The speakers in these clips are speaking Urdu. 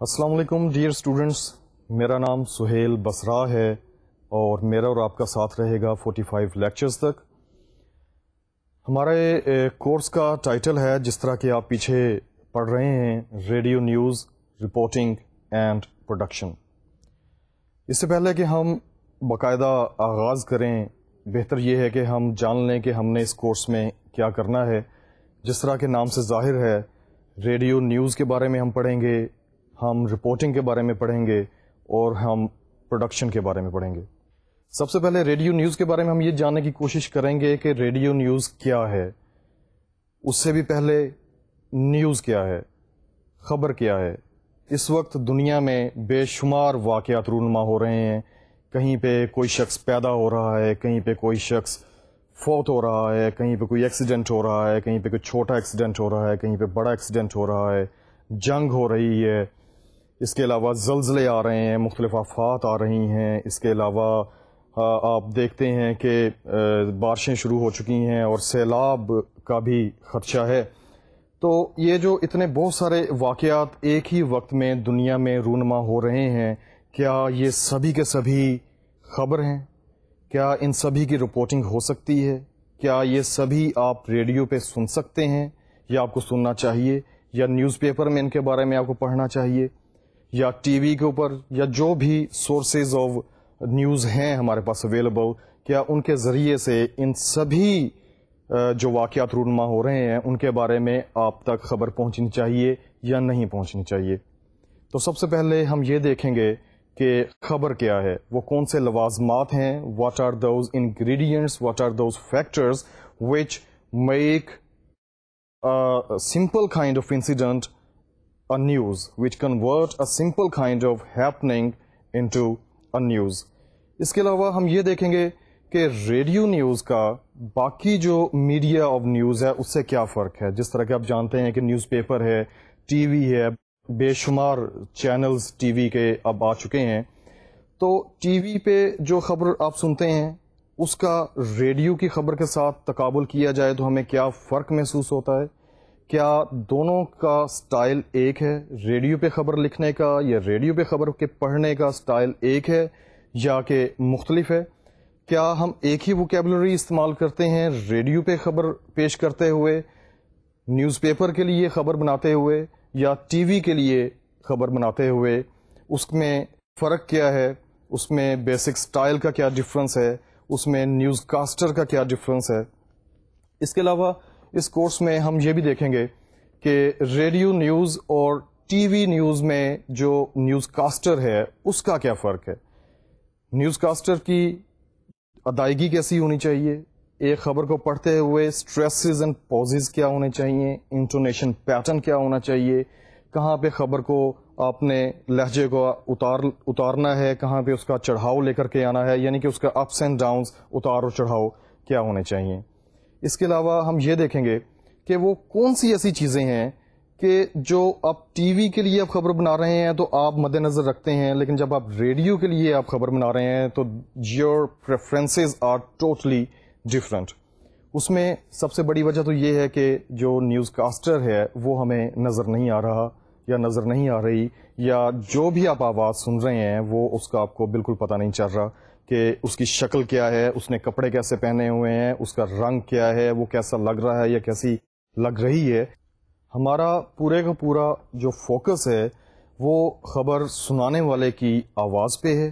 السلام علیکم ڈیئر اسٹوڈنٹس، میرا نام سہیل بسرا ہے اور میرا اور آپ کا ساتھ رہے گا 45 لیکچرز تک۔ ہمارے کورس کا ٹائٹل ہے، جس طرح کہ آپ پیچھے پڑھ رہے ہیں، radio news reporting and production. اس سے پہلے کہ ہم باقاعدہ آغاز کریں، بہتر یہ ہے کہ ہم جان لیں کہ ہم نے اس کورس میں کیا کرنا ہے۔ جس طرح کے نام سے ظاہر ہے، ریڈیو نیوز کے بارے میں ہم پڑھیں گے، ہم رپورٹنگ کے بارے میں پڑھیں گے اور ہم پروڈکشن کے بارے میں پڑھیں گے۔ سب سے پہلے ریڈیو نیوز کے بارے میں ہم یہ جاننے کی کوشش کریں گے کہ ریڈیو نیوز کیا ہے۔ اس سے بھی پہلے نیوز کیا ہے، خبر کیا ہے۔ اس وقت دنیا میں بے شمار واقعات رونما ہو رہے ہیں۔ کہیں پہ کوئی شخص پیدا ہو رہا ہے، کہیں پہ کوئی شخص فوت ہو رہا ہے، کہیں پہ کوئی ایکسیڈنٹ ہو رہا ہے، کہیں پہ کوئی چھوٹا ایکسیڈنٹ ہو رہا ہے، کہیں پہ بڑا ایکسیڈنٹ ہو رہا ہے، جنگ ہو رہی ہے۔ اس کے علاوہ زلزلے آ رہے ہیں، مختلف آفات آ رہی ہیں۔ اس کے علاوہ آپ دیکھتے ہیں کہ بارشیں شروع ہو چکی ہیں اور سیلاب کا بھی خدشہ ہے۔ تو یہ جو اتنے بہت سارے واقعات ایک ہی وقت میں دنیا میں رونما ہو رہے ہیں، کیا یہ سبھی کے سبھی خبر ہیں؟ کیا ان سبھی کی رپورٹنگ ہو سکتی ہے؟ کیا یہ سبھی آپ ریڈیو پہ سن سکتے ہیں یا آپ کو سننا چاہیے، یا نیوز پیپر میں ان کے بارے میں آپ کو پڑھنا چاہیے، یا ٹی وی کے اوپر، یا جو بھی سورسز آف نیوز ہیں ہمارے پاس اویلیبل، کیا ان کے ذریعے سے ان سبھی جو واقعات رونما ہو رہے ہیں ان کے بارے میں آپ تک خبر پہنچنی چاہیے یا نہیں پہنچنی چاہیے؟ تو سب سے پہلے ہم یہ دیکھیں گے کہ خبر کیا ہے، وہ کون سے لوازمات ہیں، what are those ingredients, what are those factors which make simple kind of incident a news, which convert a simple kind of happening into a news۔ اس کے علاوہ ہم یہ دیکھیں گے کہ ریڈیو نیوز کا باقی جو میڈیا آف نیوز ہے اس سے کیا فرق ہے۔ جس طرح کہ آپ جانتے ہیں کہ نیوز پیپر ہے، ٹی وی ہے، بے شمار چینلز ٹی وی کے اب آ چکے ہیں۔ تو ٹی وی پہ جو خبر آپ سنتے ہیں اس کا ریڈیو کی خبر کے ساتھ تقابل کیا جائے تو ہمیں کیا فرق محسوس ہوتا ہے؟ کیا دونوں کا سٹائل ایک ہے؟ ریڈیو پہ خبر لکھنے کا یا ریڈیو پہ خبر کے پڑھنے کا سٹائل ایک ہے یا کہ مختلف ہے؟ کیا ہم ایک ہی ووکیبلری استعمال کرتے ہیں ریڈیو پہ خبر پیش کرتے ہوئے، نیوز پیپر کے لیے خبر بناتے ہوئے، یا ٹی وی کے لیے خبر بناتے ہوئے؟ اس میں فرق کیا ہے؟ اس میں بیسک سٹائل کا کیا ڈفرنس ہے؟ اس میں نیوز کاسٹر کا کیا ڈفرنس ہے؟ اس کے علاوہ اس کورس میں ہم یہ بھی دیکھیں گے کہ ریڈیو نیوز اور ٹی وی نیوز میں جو نیوز کاسٹر ہے اس کا کیا فرق ہے۔ نیوز کاسٹر کی ادائیگی کیسی ہونی چاہیے، ایک خبر کو پڑھتے ہوئے سٹریسز اینڈ پوزز کیا ہونے چاہیے، انٹونیشن پیٹرن کیا ہونا چاہیے، کہاں پہ خبر کو آپ نے لہجے کو اتارنا ہے، کہاں پہ اس کا چڑھاؤ لے کر کے آنا ہے، یعنی کہ اس کا اپس اینڈ ڈاؤنز، اتار و چڑھاؤ کیا ہونے چاہیے۔ اس کے علاوہ ہم یہ دیکھیں گے کہ وہ کون سی ایسی چیزیں ہیں کہ جو آپ ٹی وی کے لیے آپ خبر بنا رہے ہیں تو آپ مد نظر رکھتے ہیں، لیکن جب آپ ریڈیو کے لیے آپ خبر بنا رہے ہیں تو your preferences are totally different. اس میں سب سے بڑی وجہ تو یہ ہے کہ جو نیوز کاسٹر ہے وہ ہمیں نظر نہیں آ رہا یا نظر نہیں آ رہی، یا جو بھی آپ آواز سن رہے ہیں وہ اس کا آپ کو بالکل پتہ نہیں چل رہا کہ اس کی شکل کیا ہے، اس نے کپڑے کیسے پہنے ہوئے ہیں، اس کا رنگ کیا ہے، وہ کیسا لگ رہا ہے یا کیسی لگ رہی ہے۔ ہمارا پورے کا پورا جو فوکس ہے وہ خبر سنانے والے کی آواز پہ ہے،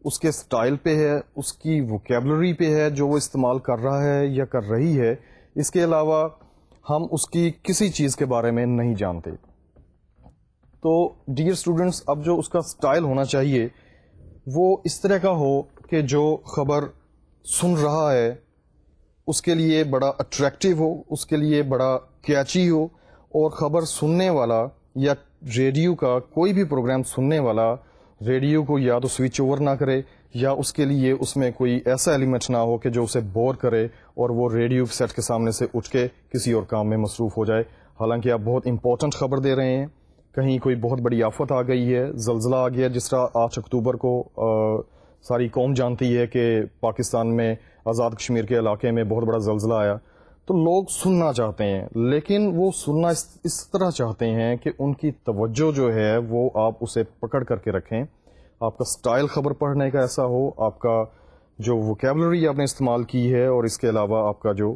اس کے سٹائل پہ ہے، اس کی ووکیبلری پہ ہے جو وہ استعمال کر رہا ہے یا کر رہی ہے۔ اس کے علاوہ ہم اس کی کسی چیز کے بارے میں نہیں جانتے۔ تو ڈیئر اسٹوڈنٹس، اب جو اس کا سٹائل ہونا چاہیے وہ اس طرح کا ہو کہ جو خبر سن رہا ہے اس کے لیے بڑا اٹریکٹیو ہو، اس کے لیے بڑا کیچی ہو، اور خبر سننے والا یا ریڈیو کا کوئی بھی پروگرام سننے والا ریڈیو کو یا تو سوئچ اوور نہ کرے، یا اس کے لیے اس میں کوئی ایسا ایلیمنٹ نہ ہو کہ جو اسے بور کرے اور وہ ریڈیو سیٹ کے سامنے سے اٹھ کے کسی اور کام میں مصروف ہو جائے۔ حالانکہ آپ بہت امپورٹنٹ خبر دے رہے ہیں، کہیں کوئی بہت بڑی آفت آ گئی ہے، زلزلہ آ گیا، جس طرح 8 اکتوبر کو ساری قوم جانتی ہے کہ پاکستان میں آزاد کشمیر کے علاقے میں بہت بڑا زلزلہ آیا۔ تو لوگ سننا چاہتے ہیں، لیکن وہ سننا اس طرح چاہتے ہیں کہ ان کی توجہ جو ہے وہ آپ اسے پکڑ کر کے رکھیں، آپ کا سٹائل خبر پڑھنے کا ایسا ہو، آپ کا جو ووکیبلری آپ نے استعمال کی ہے، اور اس کے علاوہ آپ کا جو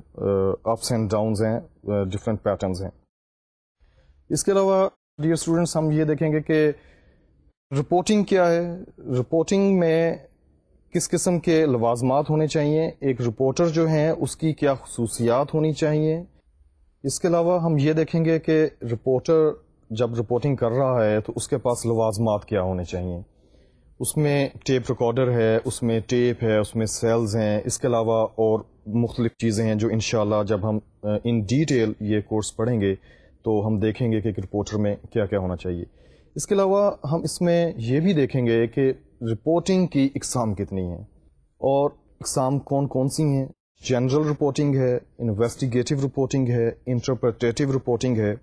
اپس اینڈ ڈاؤنز ہیں، ڈفرینٹ پیٹرنز ہیں. اس کے علاوہ ڈیئر اسٹوڈنٹس ہم یہ دیکھیں گے کہ رپورٹنگ کیا ہے. رپورٹنگ میں کس قسم کے لوازمات ہونے چاہیے، ایک رپورٹر جو ہیں اس کی کیا خصوصیات ہونی چاہیے. اس کے علاوہ ہم یہ دیکھیں گے کہ رپورٹر جب رپورٹنگ کر رہا ہے تو اس کے پاس لوازمات کیا ہونے چاہیے. اس میں ٹیپ ریکارڈر ہے، اس میں ٹیپ ہے، اس میں سیلز ہیں، اس کے علاوہ اور مختلف چیزیں ہیں جو انشاءاللہ جب ہم ان ڈیٹیل یہ کورس پڑھیں گے تو ہم دیکھیں گے کہ ایک رپورٹر میں کیا کیا ہونا چاہیے. اس کے علاوہ ہم اس میں یہ بھی دیکھیں گے کہ رپورٹنگ کی اقسام کتنی ہیں اور اقسام کون کون سی ہیں. جنرل رپورٹنگ ہے، انویسٹیگیٹو رپورٹنگ ہے، انٹرپریٹیو رپورٹنگ ہے.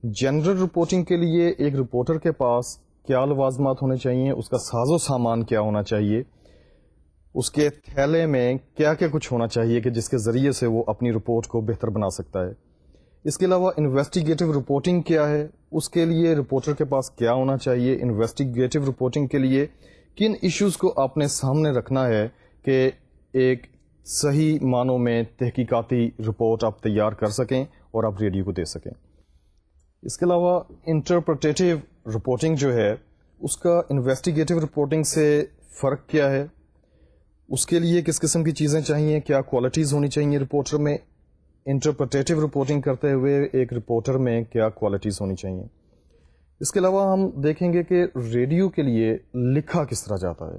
جنرل رپورٹنگ کے لیے ایک رپورٹر کے پاس کیا لوازمات ہونے چاہیے، اس کا ساز و سامان کیا ہونا چاہیے، اس کے تھیلے میں کیا کیا کچھ ہونا چاہیے کہ جس کے ذریعے سے وہ اپنی رپورٹ کو بہتر بنا سکتا ہے. اس کے علاوہ انویسٹیگیٹو رپورٹنگ کیا ہے، اس کے لیے رپورٹر کے پاس کیا ہونا چاہیے. انویسٹیگیٹو رپورٹنگ کے لیے کن ایشوز کو آپ نے سامنے رکھنا ہے کہ ایک صحیح معنوں میں تحقیقاتی رپورٹ آپ تیار کر سکیں اور آپ ریڈیو کو دے سکیں. اس کے علاوہ انٹرپریٹیو رپورٹنگ جو ہے اس کا انویسٹیگیٹو رپورٹنگ سے فرق کیا ہے، اس کے لیے کس قسم کی چیزیں چاہیے، کیا کوالٹیز ہونی چاہیے رپورٹر میں. انٹرپریٹیو رپورٹنگ کرتے ہوئے ایک رپورٹر میں کیا کوالٹیز ہونی چاہیے. اس کے علاوہ ہم دیکھیں گے کہ ریڈیو کے لیے لکھا کس طرح جاتا ہے.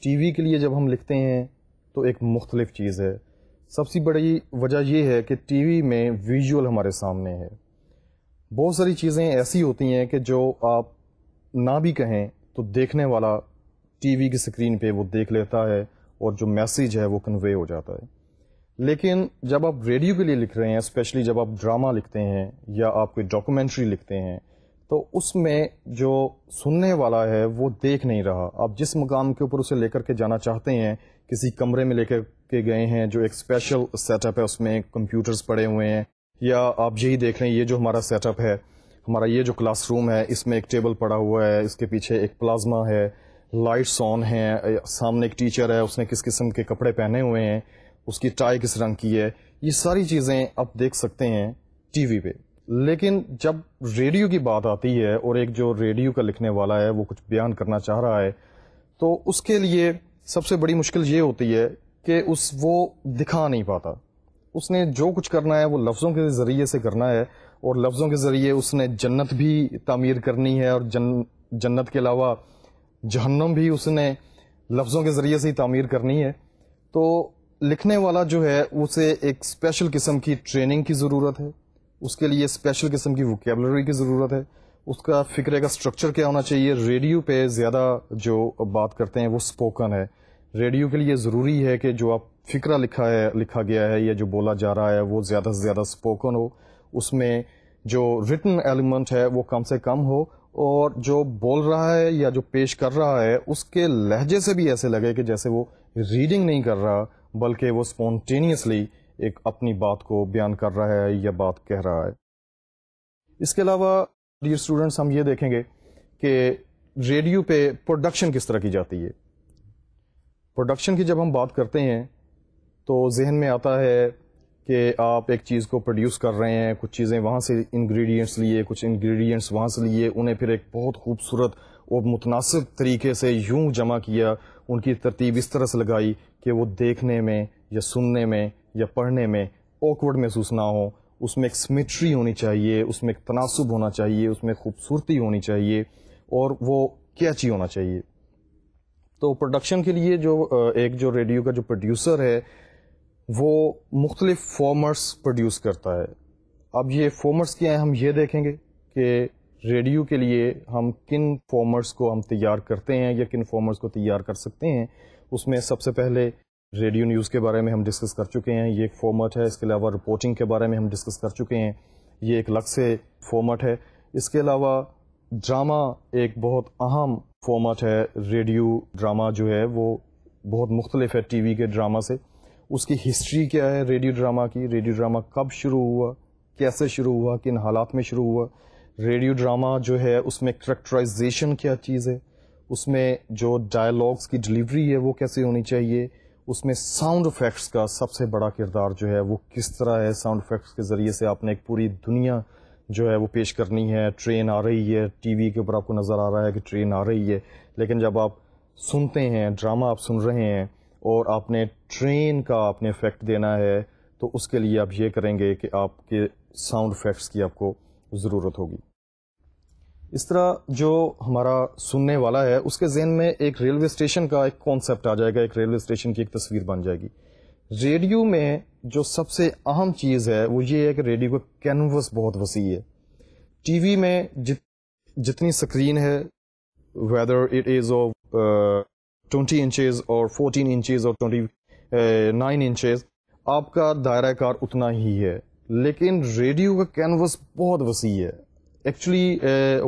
ٹی وی کے لیے جب ہم لکھتے ہیں تو ایک مختلف چیز ہے. سب سے بڑی وجہ یہ ہے کہ ٹی وی میں ویژول ہمارے سامنے ہے. بہت ساری چیزیں ایسی ہوتی ہیں کہ جو آپ نہ بھی کہیں تو دیکھنے والا ٹی وی کی اسکرین پہ وہ دیکھ لیتا ہے اور جو میسیج ہے وہ کنوے ہو جاتا ہے. لیکن جب آپ ریڈیو کے لیے لکھ رہے ہیں، اسپیشلی جب آپ ڈرامہ لکھتے ہیں یا آپ کوئی ڈاکومنٹری لکھتے ہیں، تو اس میں جو سننے والا ہے وہ دیکھ نہیں رہا. آپ جس مقام کے اوپر اسے لے کر کے جانا چاہتے ہیں، کسی کمرے میں لے کر کے گئے ہیں جو ایک اسپیشل سیٹ اپ ہے، اس میں کمپیوٹرز پڑے ہوئے ہیں، یا آپ یہی دیکھ رہے ہیں یہ جو ہمارا سیٹ اپ ہے، ہمارا یہ جو کلاس روم ہے، اس میں ایک ٹیبل پڑا ہوا ہے، اس کے پیچھے ایک پلازما ہے، لائٹس آن ہیں، سامنے ایک ٹیچر ہے، اس نے کس قسم کے کپڑے پہنے ہوئے ہیں، اس کی ٹائی کس رنگ کی ہے. یہ ساری چیزیں آپ دیکھ سکتے ہیں ٹی وی پہ. لیکن جب ریڈیو کی بات آتی ہے اور ایک جو ریڈیو کا لکھنے والا ہے وہ کچھ بیان کرنا چاہ رہا ہے، تو اس کے لیے سب سے بڑی مشکل یہ ہوتی ہے کہ وہ دکھا نہیں پاتا. اس نے جو کچھ کرنا ہے وہ لفظوں کے ذریعے سے کرنا ہے، اور لفظوں کے ذریعے اس نے جنت بھی تعمیر کرنی ہے، اور جنت کے علاوہ جہنم بھی اس نے لفظوں کے ذریعے سے ہی تعمیر کرنی ہے. تو لکھنے والا جو ہے اسے ایک اسپیشل قسم کی ٹریننگ کی ضرورت ہے، اس کے لیے اسپیشل قسم کی ووکیبلری کی ضرورت ہے، اس کا فکرے کا سٹرکچر کیا ہونا چاہیے. ریڈیو پہ زیادہ جو بات کرتے ہیں وہ اسپوکن ہے. ریڈیو کے لیے ضروری ہے کہ جو آپ فکرہ لکھا گیا ہے یا جو بولا جا رہا ہے وہ زیادہ سے زیادہ اسپوکن ہو، اس میں جو ریٹن ایلیمنٹ ہے وہ کم سے کم ہو، اور جو بول رہا ہے یا جو پیش کر رہا ہے اس کے لہجے سے بھی ایسے لگے کہ جیسے وہ ریڈنگ نہیں کر رہا بلکہ وہ اسپونٹینیسلی ایک اپنی بات کو بیان کر رہا ہے یا بات کہہ رہا ہے. اس کے علاوہ ڈیئر اسٹوڈنٹس ہم یہ دیکھیں گے کہ ریڈیو پہ پروڈکشن کس طرح کی جاتی ہے. پروڈکشن کی جب ہم بات کرتے ہیں تو ذہن میں آتا ہے کہ آپ ایک چیز کو پروڈیوس کر رہے ہیں، کچھ چیزیں وہاں سے انگریڈینٹس لیے، کچھ انگریڈینٹس وہاں سے لیے، انہیں پھر ایک بہت خوبصورت اور متناسب طریقے سے یوں جمع کیا، ان کی ترتیب اس طرح سے لگائی کہ وہ دیکھنے میں یا سننے میں یا پڑھنے میں آکورڈ محسوس نہ ہو. اس میں ایک سمیٹری ہونی چاہیے، اس میں ایک تناسب ہونا چاہیے، اس میں خوبصورتی ہونی چاہیے، اور وہ کیچی ہونا چاہیے. تو پروڈکشن کے لیے جو ریڈیو کا جو پروڈیوسر ہے وہ مختلف فارمیٹس پروڈیوس کرتا ہے. اب یہ فارمیٹس کیا ہیں ہم یہ دیکھیں گے کہ ریڈیو کے لیے ہم کن فارمیٹس کو ہم تیار کرتے ہیں یا کن فارمیٹس کو تیار کر سکتے ہیں. اس میں سب سے پہلے ریڈیو نیوز کے بارے میں ہم ڈسکس کر چکے ہیں، یہ ایک فارمیٹ ہے. اس کے علاوہ رپورٹنگ کے بارے میں ہم ڈسکس کر چکے ہیں، یہ ایک الگ سے فارمیٹ ہے. اس کے علاوہ ڈرامہ ایک بہت اہم فارمیٹ ہے. ریڈیو ڈرامہ جو ہے وہ بہت مختلف ہے ٹی وی کے ڈرامہ سے. اس کی ہسٹری کیا ہے ریڈیو ڈراما کی, ریڈیو ڈراما کب شروع ہوا, کیسے شروع ہوا, کن حالات میں شروع ہوا, ریڈیو ڈراما جو ہے اس میں کریکٹرائزیشن کیا چیز ہے, اس میں جو ڈائلاگس کی ڈلیوری ہے وہ کیسے ہونی چاہیے, اس میں ساؤنڈ افیکٹس کا سب سے بڑا کردار جو ہے وہ کس طرح ہے, ساؤنڈ افیکٹس کے ذریعے سے آپ نے ایک پوری دنیا جو ہے وہ پیش کرنی ہے. ٹرین آ رہی ہے, ٹی وی کے اوپر آپ کو نظر آ رہا ہے کہ ٹرین آ رہی ہے, لیکن جب آپ سنتے ہیں, ڈرامہ آپ سن رہے ہیں اور آپ نے ٹرین کا آپ نے افیکٹ دینا ہے, تو اس کے لیے آپ یہ کریں گے کہ آپ کے ساؤنڈ افیکٹس کی آپ کو ضرورت ہوگی. اس طرح جو ہمارا سننے والا ہے اس کے ذہن میں ایک ریلوے اسٹیشن کا ایک کانسیپٹ آ جائے گا, ایک ریلوے اسٹیشن کی ایک تصویر بن جائے گی. ریڈیو میں جو سب سے اہم چیز ہے وہ یہ ہے کہ ریڈیو کا کینوس بہت وسیع ہے. ٹی وی میں جتنی سکرین ہے, whether it is of 20 inches اور 14 انچز اور 29 انچز, آپ کا دائرہ کار اتنا ہی ہے, لیکن ریڈیو کا کینوس بہت وسیع ہے. Actually,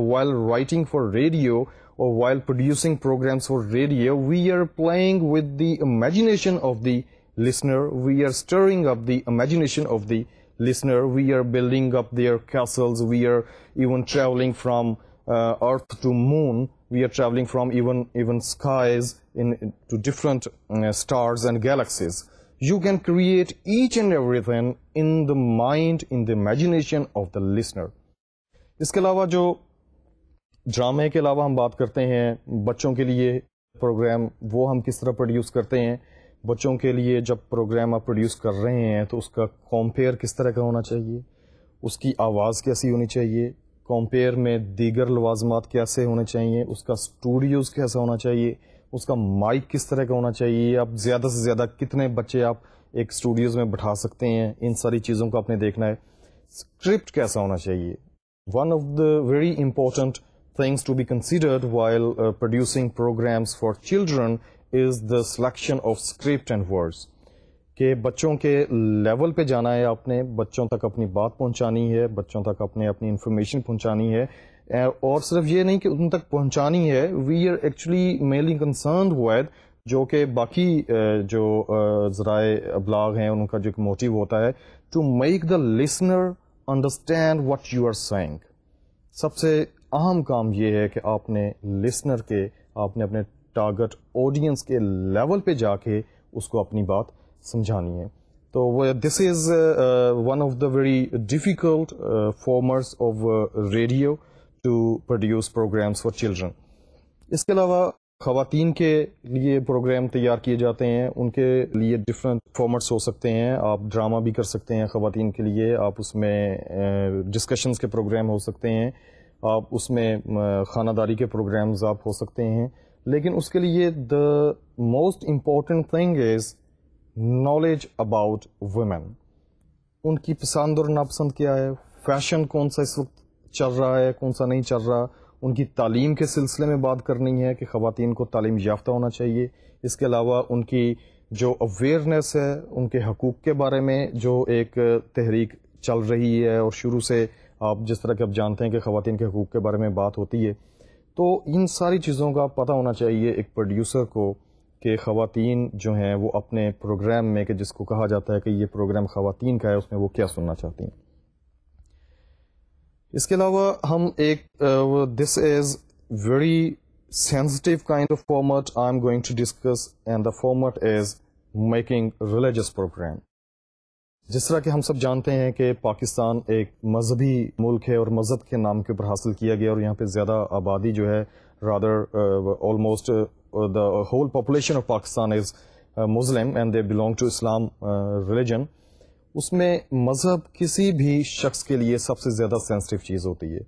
while writing for radio or while producing programs for radio, we are playing with the imagination of the listener. We are stirring up the imagination of the listener. We are building up their castles. We are even traveling from Earth to Moon. We are traveling from even skies to different stars and galaxies. You can create each and everything in the mind, in the imagination of the listener. اس کے علاوہ جو ڈرامے کے علاوہ ہم بات کرتے ہیں بچوں کے لیے پروگرام, وہ ہم کس طرح پروڈیوس کرتے ہیں. بچوں کے لیے جب پروگرام آپ پروڈیوس کر رہے ہیں تو اس کا کمپیئر کس طرح کا ہونا چاہیے, اس کی آواز کیسی ہونی چاہیے, کمپیئر میں دیگر لوازمات کیسے ہونے چاہیے, اس کا اسٹوڈیوز کیسا ہونا چاہیے, اس کا مائک کس طرح کا ہونا چاہیے, آپ زیادہ سے زیادہ کتنے بچے آپ ایک اسٹوڈیوز میں بٹھا سکتے ہیں, ان ساری چیزوں کو آپ نے دیکھنا ہے. اسکرپٹ کیسا ہونا چاہیے. One of the very important things to be considered while producing programs for children is the selection of script and words. کہ بچوں کے لیول پہ جانا ہے, آپ نے بچوں تک اپنی بات پہنچانی ہے, بچوں تک اپنی انفارمیشن پہنچانی ہے, اور صرف یہ نہیں کہ ان تک پہنچانی ہے. We are actually mainly concerned with جو کہ باقی جو ذرائع ابلاغ ہیں ان کا جو موٹیو ہوتا ہے, to make the listener understand what you are saying. سب سے اہم کام یہ ہے کہ آپ نے لسنر کے, آپ نے اپنے ٹارگٹ آڈینس کے لیول پہ جا کے اس کو اپنی بات سمجھانی ہے. تو this is one of the very difficult formats of radio to produce programs for children. اس کے علاوہ خواتین کے لیے پروگرام تیار کیے جاتے ہیں, ان کے لیے ڈفرینٹ فارمیٹس ہو سکتے ہیں. آپ ڈرامہ بھی کر سکتے ہیں خواتین کے لیے, آپ اس میں ڈسکشنز کے پروگرام ہو سکتے ہیں, آپ اس میں خانہ داری کے پروگرامز آپ ہو سکتے ہیں. لیکن اس کے لیے the most important thing is knowledge about women. ان کی پسند اور ناپسند کیا ہے, فیشن کون سا اس وقت چل رہا ہے, کون سا نہیں چل رہا. ان کی تعلیم کے سلسلے میں بات کرنی ہے کہ خواتین کو تعلیم یافتہ ہونا چاہیے. اس کے علاوہ ان کی جو اویئرنیس ہے, ان کے حقوق کے بارے میں جو ایک تحریک چل رہی ہے, اور شروع سے آپ جس طرح کہ آپ جانتے ہیں کہ خواتین کے حقوق کے بارے میں بات ہوتی ہے, تو ان ساری چیزوں کا پتہ ہونا چاہیے ایک پروڈیوسر کو کہ خواتین جو ہیں وہ اپنے پروگرام میں, کہ جس کو کہا جاتا ہے کہ یہ پروگرام خواتین کا ہے, اس میں وہ کیا سننا چاہتی ہیں. اس کے علاوہ ہم ایک this is very sensitive kind of format I am going to discuss, and the format is making religious program. جس طرح کہ ہم سب جانتے ہیں کہ پاکستان ایک مذہبی ملک ہے اور مذہب کے نام کے اوپر حاصل کیا گیا, اور یہاں پہ زیادہ آبادی جو ہے rather almost the whole population of Pakistan is Muslim and they belong to Islam religion. اس میں مذہب کسی بھی شخص کے لیے سب سے زیادہ سینسٹیو چیز ہوتی ہے.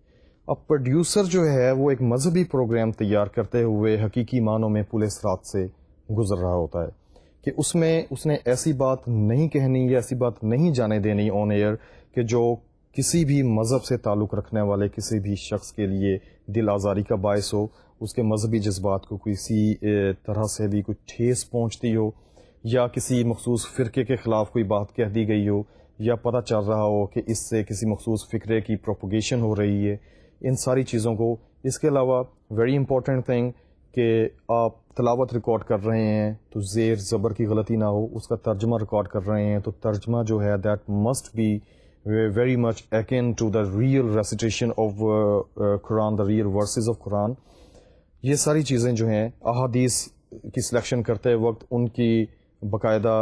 اب پروڈیوسر جو ہے وہ ایک مذہبی پروگرام تیار کرتے ہوئے حقیقی معنوں میں پورے رات سے گزر رہا ہوتا ہے کہ اس میں اس نے ایسی بات نہیں کہنی یا ایسی بات نہیں جانے دینی آن ایئر کہ جو کسی بھی مذہب سے تعلق رکھنے والے کسی بھی شخص کے لیے دل آزاری کا باعث ہو, اس کے مذہبی جذبات کو کسی طرح سے بھی کوئی ٹھیس پہنچتی ہو, یا کسی مخصوص فرقے کے خلاف کوئی بات کہہ دی گئی ہو, یا پتہ چل رہا ہو کہ اس سے کسی مخصوص فکرے کی پروپوگیشن ہو رہی ہے. ان ساری چیزوں کو, اس کے علاوہ ویری امپورٹنٹ تھنگ کہ آپ تلاوت ریکارڈ کر رہے ہیں تو زیر زبر کی غلطی نہ ہو, اس کا ترجمہ ریکارڈ کر رہے ہیں تو ترجمہ جو ہے that must be very much akin to the real recitation of Quran, the real verses of Quran. یہ ساری چیزیں جو ہیں احادیث کی سلیکشن کرتے وقت ان کی باقاعدہ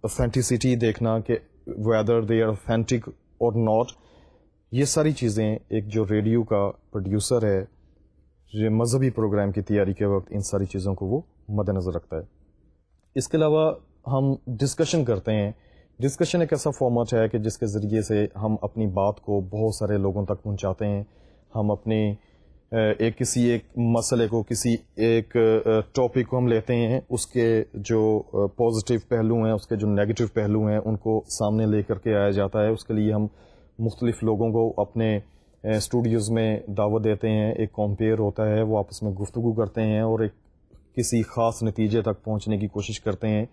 اوتھینٹسٹی دیکھنا کہ ویدر دے آر اوتھینٹک اور ناٹ, یہ ساری چیزیں ایک جو ریڈیو کا پروڈیوسر ہے یہ مذہبی پروگرام کی تیاری کے وقت ان ساری چیزوں کو وہ مد نظر رکھتا ہے. اس کے علاوہ ہم ڈسکشن کرتے ہیں. ڈسکشن ایک ایسا فارمیٹ ہے کہ جس کے ذریعے سے ہم اپنی بات کو بہت سارے لوگوں تک پہنچاتے ہیں. ہم اپنی کسی ایک مسئلے کو, کسی ایک ٹاپک کو ہم لیتے ہیں, اس کے جو پازیٹیو پہلو ہیں, اس کے جو نیگیٹو پہلو ہیں, ان کو سامنے لے کر کے آیا جاتا ہے. اس کے لیے ہم مختلف لوگوں کو اپنے اسٹوڈیوز میں دعوت دیتے ہیں, ایک کمپیئر ہوتا ہے, وہ آپس میں گفتگو کرتے ہیں اور ایک کسی خاص نتیجے تک پہنچنے کی کوشش کرتے ہیں.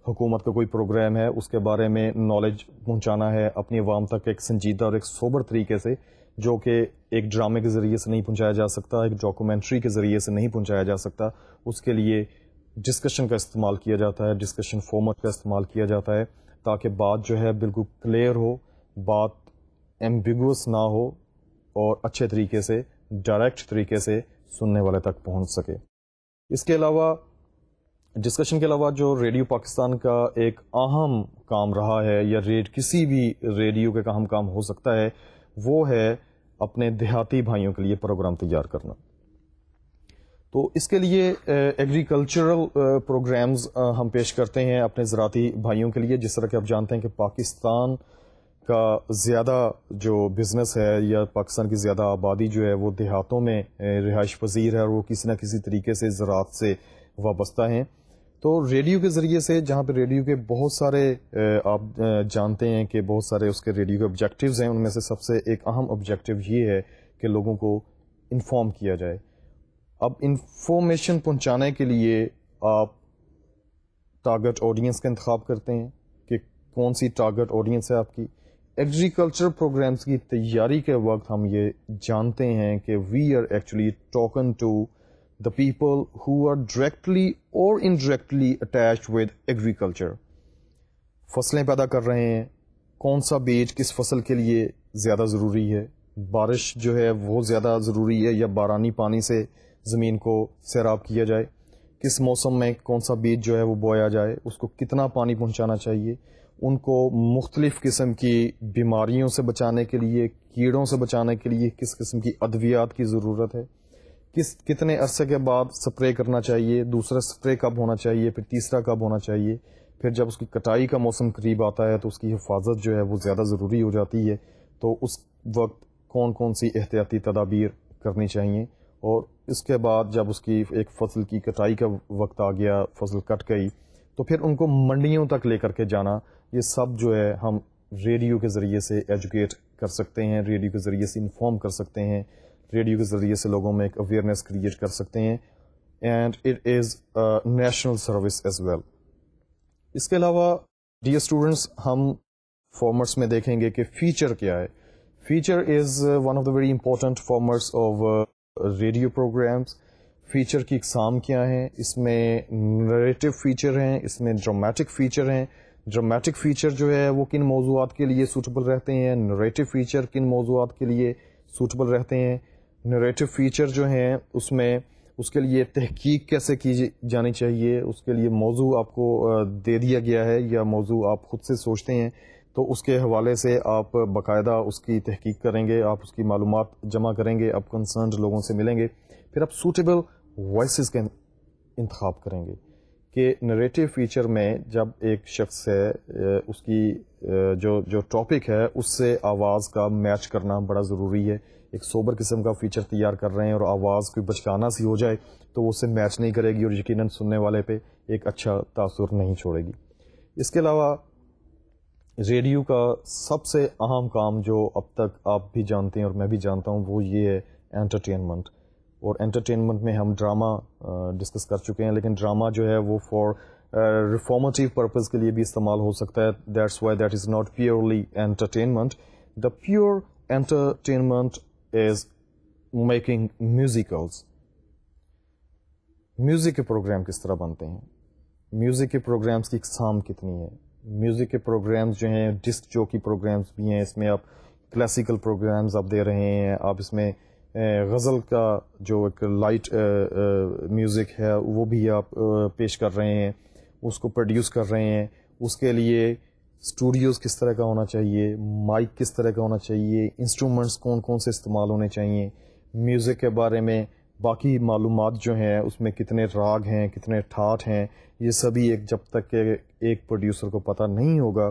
حکومت کا کوئی پروگرام ہے, اس کے بارے میں نالج پہنچانا ہے اپنی عوام تک ایک سنجیدہ اور ایک سوبر طریقے سے, جو کہ ایک ڈرامے کے ذریعے سے نہیں پہنچایا جا سکتا, ایک ڈاکومنٹری کے ذریعے سے نہیں پہنچایا جا سکتا. اس کے لیے ڈسکشن کا استعمال کیا جاتا ہے, ڈسکشن فارمیٹ کا استعمال کیا جاتا ہے تاکہ بات جو ہے بالکل کلیئر ہو, بات ایمبیگوس نہ ہو اور اچھے طریقے سے ڈائریکٹ طریقے سے سننے والے تک پہنچ سکے. اس کے علاوہ ڈسکشن کے علاوہ جو ریڈیو پاکستان کا ایک اہم کام رہا ہے, یا کسی بھی ریڈیو کا اہم کام ہو سکتا ہے, وہ ہے اپنے دیہاتی بھائیوں کے لیے پروگرام تیار کرنا. تو اس کے لیے ایگریکلچرل پروگرامز ہم پیش کرتے ہیں اپنے زراعتی بھائیوں کے لیے. جس طرح کہ آپ جانتے ہیں کہ پاکستان کا زیادہ جو بزنس ہے یا پاکستان کی زیادہ آبادی جو ہے وہ دیہاتوں میں رہائش پذیر ہے, اور وہ کسی نہ کسی طریقے سے زراعت سے وابستہ ہیں. تو ریڈیو کے ذریعے سے, جہاں پہ ریڈیو کے بہت سارے آپ جانتے ہیں کہ بہت سارے اس کے ریڈیو کے آبجیکٹیوز ہیں, ان میں سے سب سے ایک اہم آبجیکٹیو یہ ہے کہ لوگوں کو انفارم کیا جائے. اب انفارمیشن پہنچانے کے لیے آپ ٹارگٹ آڈینس کا انتخاب کرتے ہیں کہ کون سی ٹارگٹ آڈینس ہے آپ کی. ایگریکلچر پروگرامز کی تیاری کے وقت ہم یہ جانتے ہیں کہ we are actually talking to the people who are directly اور انڈائریکٹلی اٹیچڈ ود ایگریکلچر. فصلیں پیدا کر رہے ہیں, کون سا بیج کس فصل کے لیے زیادہ ضروری ہے, بارش جو ہے وہ زیادہ ضروری ہے یا بارانی پانی سے زمین کو سیراب کیا جائے, کس موسم میں کون سا بیج جو ہے وہ بویا جائے, اس کو کتنا پانی پہنچانا چاہیے, ان کو مختلف قسم کی بیماریوں سے بچانے کے لیے, کیڑوں سے بچانے کے لیے کس قسم کی ادویات کی ضرورت ہے, کتنے عرصے کے بعد سپرے کرنا چاہیے, دوسرا سپرے کب ہونا چاہیے, پھر تیسرا کب ہونا چاہیے, پھر جب اس کی کٹائی کا موسم قریب آتا ہے تو اس کی حفاظت جو ہے وہ زیادہ ضروری ہو جاتی ہے. تو اس وقت کون کون سی احتیاطی تدابیر کرنی چاہیے, اور اس کے بعد جب اس کی ایک فصل کی کٹائی کا وقت آ گیا, فصل کٹ گئی, تو پھر ان کو منڈیوں تک لے کر کے جانا, یہ سب جو ہے ہم ریڈیو کے ذریعے سے ایجوکیٹ کر سکتے ہیں, ریڈیو کے ذریعے سے انفارم کر سکتے ہیں, ریڈیو کے ذریعے سے لوگوں میں ایک اویئرنیس کریٹ کر سکتے ہیں, and it is national service as well. اس کے علاوہ ڈیئر اسٹوڈنٹس, ہم فارمیٹس میں دیکھیں گے کہ فیچر کیا ہے. Feature is one of the very important formats of radio programmes. Feature کی اقسام کیا ہیں, اس میں نریٹو فیچر ہیں, اس میں ڈرامیٹک فیچر ہیں. ڈرامیٹک فیچر جو ہے وہ کن موضوعات کے لیے سوٹیبل رہتے ہیں, نریٹو فیچر کن موضوعات کے لیے سوٹیبل رہتے ہیں. نریٹو فیچر جو ہیں اس میں اس کے لیے تحقیق کیسے کی جانی چاہیے, اس کے لیے موضوع آپ کو دے دیا گیا ہے یا موضوع آپ خود سے سوچتے ہیں, تو اس کے حوالے سے آپ باقاعدہ اس کی تحقیق کریں گے, آپ اس کی معلومات جمع کریں گے, آپ کنسرنڈ لوگوں سے ملیں گے, پھر آپ سوٹیبل وائسز کا انتخاب کریں گے کہ نریٹو فیچر میں جب ایک شخص ہے اس کی جو ٹاپک ہے اس سے آواز کا میچ کرنا بڑا ضروری ہے. ایک سوبر قسم کا فیچر تیار کر رہے ہیں اور آواز کوئی بچکانا سی ہو جائے تو وہ اس سے میچ نہیں کرے گی اور یقیناً سننے والے پہ ایک اچھا تاثر نہیں چھوڑے گی. اس کے علاوہ ریڈیو کا سب سے اہم کام جو اب تک آپ بھی جانتے ہیں اور میں بھی جانتا ہوں وہ یہ ہے انٹرٹینمنٹ. اور انٹرٹینمنٹ میں ہم ڈرامہ ڈسکس کر چکے ہیں, لیکن ڈرامہ جو ہے وہ فار ریفارمیٹیو پرپز کے لیے بھی استعمال ہو سکتا ہے. That's why that is not purely entertainment. The pure entertainment is making musicals. Music کے پروگرام کس طرح بنتے ہیں, میوزک کے پروگرامز کی اقسام کتنی ہے. میوزک کے پروگرامز جو ہیں ڈسک جوکی پروگرامز بھی ہیں, اس میں آپ کلاسیکل پروگرامز آپ دے رہے ہیں, آپ اس میں غزل کا جو ایک لائٹ میوزک ہے وہ بھی آپ پیش کر رہے ہیں, اس کو پروڈیوس کر رہے ہیں. اس کے لیے اسٹوڈیوز کس طرح کا ہونا چاہیے, مائک کس طرح کا ہونا چاہیے, انسٹرومنٹس کون کون سے استعمال ہونے چاہیے, میوزک کے بارے میں باقی معلومات جو ہیں اس میں کتنے راگ ہیں, کتنے ٹھاٹ ہیں, یہ سبھی جب تک کہ ایک پروڈیوسر کو پتہ نہیں ہوگا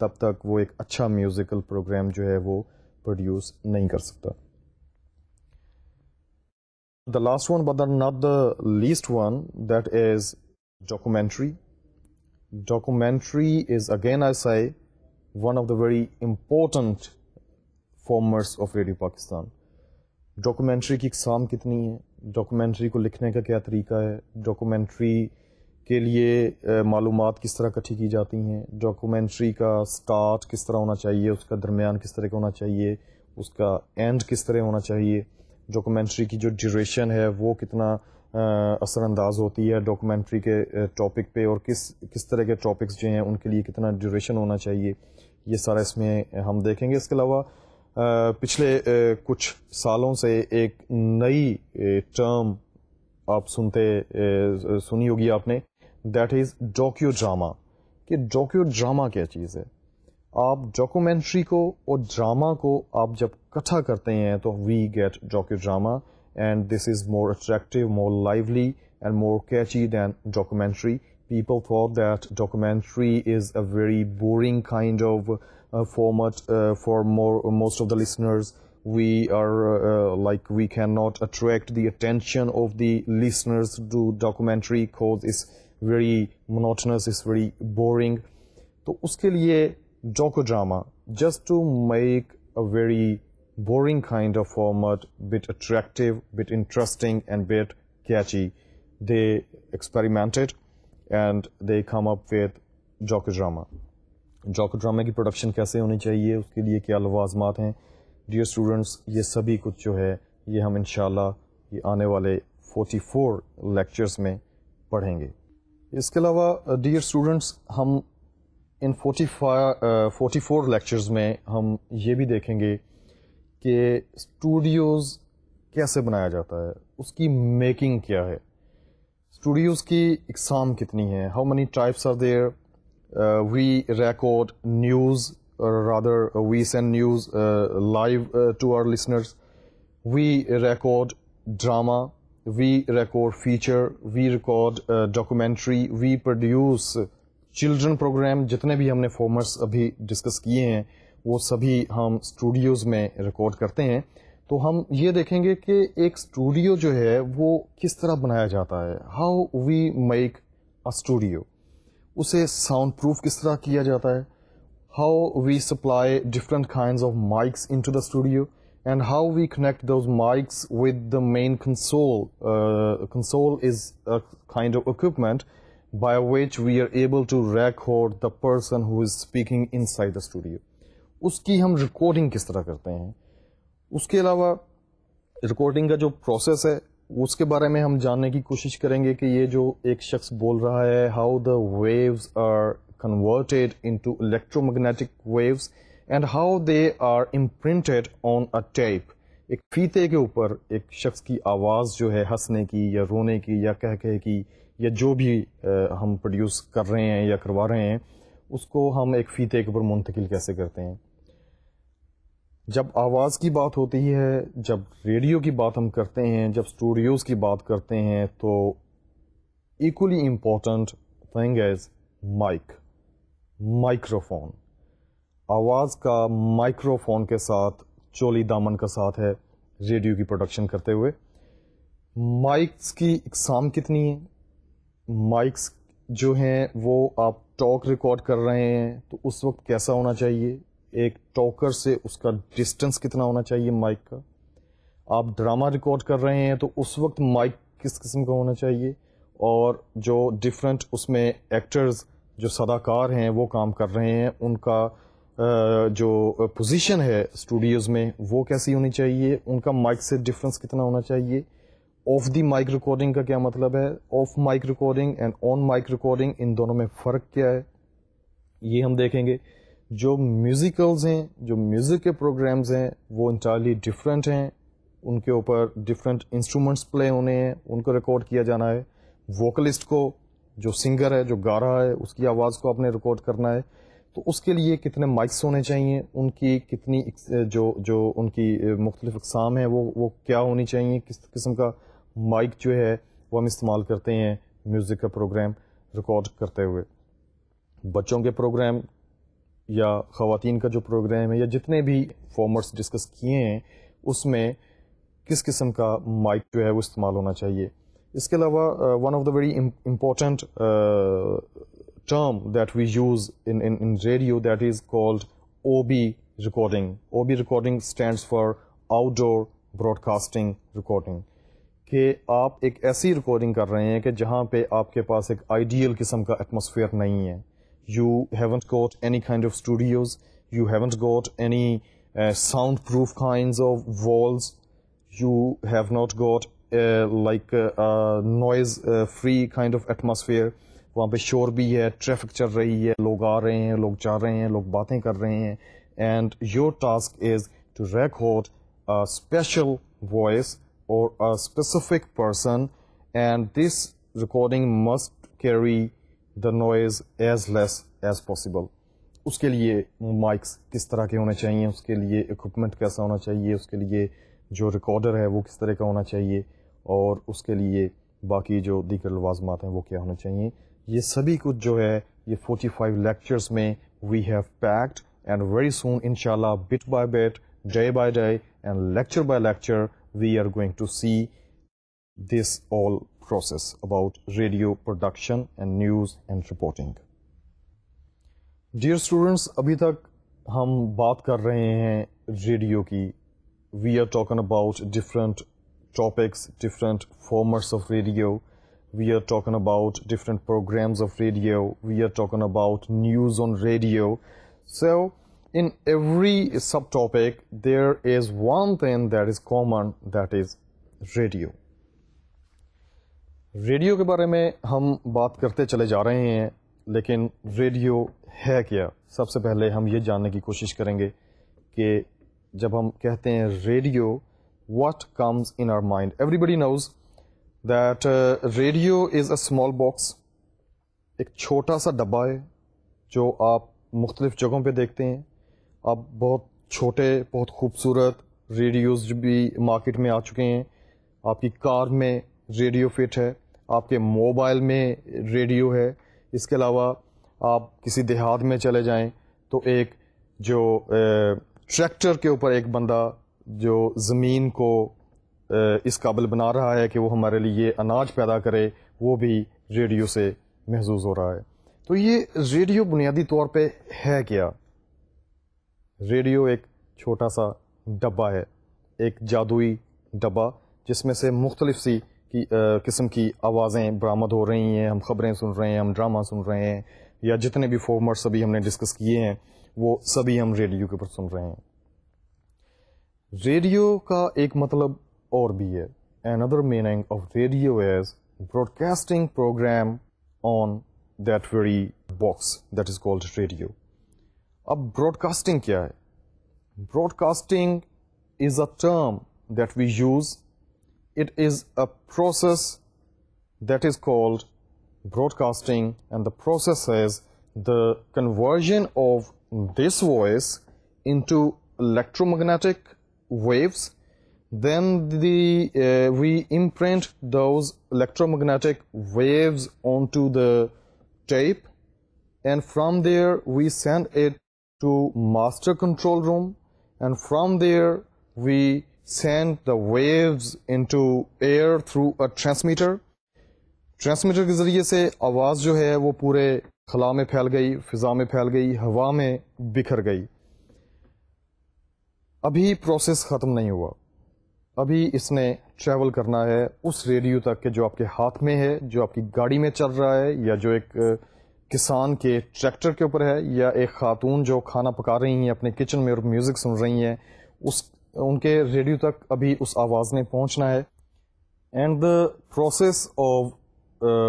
تب تک وہ ایک اچھا میوزیکل پروگرام جو ہے وہ پروڈیوس نہیں کر سکتا. The last one, but not the least one, that is documentary. Documentary is, again I say, one of the very important formats of Radio Pakistan. Documentary کی اقسام کتنی ہے, ڈاکومنٹری کو لکھنے کا کیا طریقہ ہے, ڈاکومنٹری کے لیے معلومات کس طرح اکٹھی کی جاتی ہیں, ڈاکومنٹری کا سٹارٹ کس طرح ہونا چاہیے, اس کا درمیان کس طرح کا ہونا چاہیے, اس کا اینڈ کس طرح ہونا چاہیے, ڈاکومنٹری کی جو ڈیوریشن ہے وہ کتنا اثر انداز ہوتی ہے ڈاکومنٹری کے ٹاپک پہ, اور کس طرح کے ٹاپکس جو ہیں ان کے لیے کتنا ڈیوریشن ہونا چاہیے, یہ سارا اس میں ہم دیکھیں گے. اس کے علاوہ پچھلے کچھ سالوں سے ایک نئی ٹرم آپ سنی ہوگی آپ نے, دیٹ از ڈاکیو ڈراما. کہ ڈاکیو ڈراما کیا چیز ہے. آپ ڈاکومنٹری کو اور ڈراما کو آپ جب اکٹھا کرتے ہیں تو we get docu drama, and this is more attractive, more lively and more catchy than documentary. People thought that documentary is a very boring kind of format for most of the listeners. We are like we cannot attract the attention of the listeners to documentary because it's very monotonous, it's very boring. تو اس کے لیے docudrama, just to make a very boring kind of format, bit attractive, bit interesting and bit catchy, they experimented and they come up with docudrama. docudrama کی پروڈکشن کیسے ہونی چاہیے, اس کے لیے کیا لوازمات ہیں. ڈیئر اسٹوڈنٹس, یہ سبھی کچھ جو ہے یہ ہم انشاءاللہ یہ آنے والے 44 لیکچرز میں پڑھیں گے. اس کے علاوہ ڈیئر اسٹوڈنٹس, ہم ان 44 لیکچرز میں ہم یہ بھی دیکھیں گے کہ اسٹوڈیوز کیسے بنایا جاتا ہے, اس کی میکنگ کیا ہے, اسٹوڈیوز کی اقسام کتنی ہیں, how many types are there. We record news, rather we send news live to our listeners. We record drama, we record feature, we record documentary, we produce children programme. جتنے بھی ہم نے فارمیٹس ابھی ڈسکس کیے ہیں وہ سبھی ہم اسٹوڈیوز میں ریکارڈ کرتے ہیں. تو ہم یہ دیکھیں گے کہ ایک اسٹوڈیو جو ہے وہ کس طرح بنایا جاتا ہے, how we make a studio. اسے ساؤنڈ پروف کس طرح کیا جاتا ہے, how we supply different kinds of mics into the studio, and how we connect those mics with the main console. Console is a kind of equipment by which we are able to record the person who is speaking inside the studio. اس کی ہم ریکارڈنگ کس طرح کرتے ہیں. اس کے علاوہ ریکارڈنگ کا جو پروسیس ہے اس کے بارے میں ہم جاننے کی کوشش کریں گے کہ یہ جو ایک شخص بول رہا ہے, how the waves are converted into electromagnetic waves and how they are imprinted on a tape. ایک فیتے کے اوپر ایک شخص کی آواز جو ہے ہنسنے کی یا رونے کی یا کہہ کی یا جو بھی ہم پروڈیوس کر رہے ہیں یا کروا رہے ہیں اس کو ہم ایک فیتے کے اوپر منتقل کیسے کرتے ہیں. جب آواز کی بات ہوتی ہے, جب ریڈیو کی بات ہم کرتے ہیں, جب اسٹوڈیوز کی بات کرتے ہیں, تو ایکولی امپورٹنٹ تھنگ از مائک, مائکروفون. آواز کا مائکروفون کے ساتھ چولی دامن کا ساتھ ہے ریڈیو کی پروڈکشن کرتے ہوئے. مائکس کی اقسام کتنی ہیں. مائکس جو ہیں وہ آپ ٹاک ریکارڈ کر رہے ہیں تو اس وقت کیسا ہونا چاہیے, ایک ٹاکر سے اس کا ڈسٹنس کتنا ہونا چاہیے مائک کا. آپ ڈرامہ ریکارڈ کر رہے ہیں تو اس وقت مائک کس قسم کا ہونا چاہیے, اور جو ڈفرینٹ اس میں ایکٹرز جو صداکار ہیں وہ کام کر رہے ہیں ان کا جو پوزیشن ہے اسٹوڈیوز میں وہ کیسی ہونی چاہیے, ان کا مائک سے ڈفرینس کتنا ہونا چاہیے, آف دی مائک ریکارڈنگ کا کیا مطلب ہے, off mic recording and on mic recording, ان دونوں میں فرق کیا ہے, یہ ہم دیکھیں گے. جو میوزیکلز ہیں, جو میوزک کے پروگرامز ہیں, وہ انٹائرلی ڈفرینٹ ہیں, ان کے اوپر ڈفرینٹ انسٹرومنٹس پلے ہونے ہیں, ان کو ریکارڈ کیا جانا ہے. ووکلسٹ کو, جو سنگر ہے, جو گا رہا ہے, اس کی آواز کو آپ نے ریکارڈ کرنا ہے, تو اس کے لیے کتنے مائکس ہونے چاہیے, ان کی کتنی جو ان کی مختلف اقسام ہیں وہ کیا ہونی چاہیے, کس قسم کا مائک جو ہے وہ ہم استعمال کرتے ہیں میوزک کا پروگرام ریکارڈ کرتے ہوئے. بچوں کے پروگرام یا خواتین کا جو پروگرام ہے یا جتنے بھی فارمرس ڈسکس کیے ہیں اس میں کس قسم کا مائک جو ہے وہ استعمال ہونا چاہیے. اس کے علاوہ one of the very important term that we use in radio, that is called OB recording. OB recording stands for outdoor broadcasting recording. کہ آپ ایک ایسی ریکارڈنگ کر رہے ہیں کہ جہاں پہ آپ کے پاس ایک آئیڈیل قسم کا ایٹماسفیئر نہیں ہے. You haven't got any kind of studios, you haven't got any soundproof kinds of walls, you have not got like a noise free kind of atmosphere. وہاں پہ شور بھی ہے, ٹریفک چل رہی ہے, لوگ آ رہے ہیں, لوگ جا رہے ہیں, لوگ باتیں کر رہے ہیں, and your task is to record a special voice or a specific person, and this recording must carry the noise as less as possible. اس کے لیے مائکس کس طرح کے ہونے چاہیے, اس کے لیے اکوپمنٹ کیسا ہونا چاہیے, اس کے لیے جو ریکارڈر ہے وہ کس طرح کا ہونا چاہیے, اور اس کے لیے باقی جو دیگر لوازمات ہیں وہ کیا ہونے چاہیے. یہ سبھی کچھ جو ہے یہ 45 لیکچرز میں we have packed, and very soon انشاءاللہ bit by bit, day by day and lecture by lecture we are going to see this all process about radio production and news and reporting. Dear students, ابھی تک ہم بات کر رہے ہیں ریڈیو کی. We are talking about different topics, different formats of radio. We are talking about different programs of radio. We are talking about news on radio. So, in every subtopic, there is one thing that is common, that is radio. Radio کے بارے میں ہم بات کرتے چلے جا رہے ہیں, لیکن ریڈیو ہے کیا؟ سب سے پہلے ہم یہ جاننے کی کوشش کریں گے کہ جب ہم کہتے ہیں radio, what comes in our mind. Everybody knows that radio is a small box. ایک چھوٹا سا ڈبہ ہے جو آپ مختلف جگہوں پہ دیکھتے ہیں. اب بہت چھوٹے, بہت خوبصورت ریڈیوز جو بھی مارکیٹ میں آ چکے ہیں. آپ کی کار میں ریڈیو فٹ ہے, آپ کے موبائل میں ریڈیو ہے. اس کے علاوہ آپ کسی دیہات میں چلے جائیں تو ایک جو ٹریکٹر کے اوپر ایک بندہ جو زمین کو اس قابل بنا رہا ہے کہ وہ ہمارے لیے اناج پیدا کرے, وہ بھی ریڈیو سے محظوظ ہو رہا ہے. تو یہ ریڈیو بنیادی طور پہ ہے کیا؟ ریڈیو ایک چھوٹا سا ڈبہ ہے, ایک جادوئی ڈبہ جس میں سے مختلف سی قسم کی آوازیں برآمد ہو رہی ہیں. ہم خبریں سن رہے ہیں, ہم ڈرامہ سن رہے ہیں, یا جتنے بھی فارمیٹس ابھی ہم نے ڈسکس کیے ہیں وہ سبھی ہم ریڈیو کے اوپر سن رہے ہیں. ریڈیو کا ایک مطلب اور بھی ہے. Another meaning of radio is broadcasting program on that very box that is called radio. اب broadcasting کیا ہے؟ Broadcasting is a term that we use. It is a process that is called broadcasting, and the process is the conversion of this voice into electromagnetic waves. Then we imprint those electromagnetic waves onto the tape, and from there we send it to master control room, and from there we send the waves into air through a transmitter. Transmitter کے ذریعے سے آواز جو ہے وہ پورے خلا میں پھیل گئی, فضا میں پھیل گئی, ہوا میں بکھر گئی. ابھی پروسیس ختم نہیں ہوا, ابھی اس نے ٹریول کرنا ہے اس ریڈیو تک کہ جو آپ کے ہاتھ میں ہے, جو آپ کی گاڑی میں چل رہا ہے, یا جو ایک کسان کے ٹریکٹر کے اوپر ہے, یا ایک خاتون جو کھانا پکا رہی ہیں اپنے کچن میں اور میوزک سن رہی ہیں, ان کے ریڈیو تک ابھی اس آواز نے پہنچنا ہے. and the process of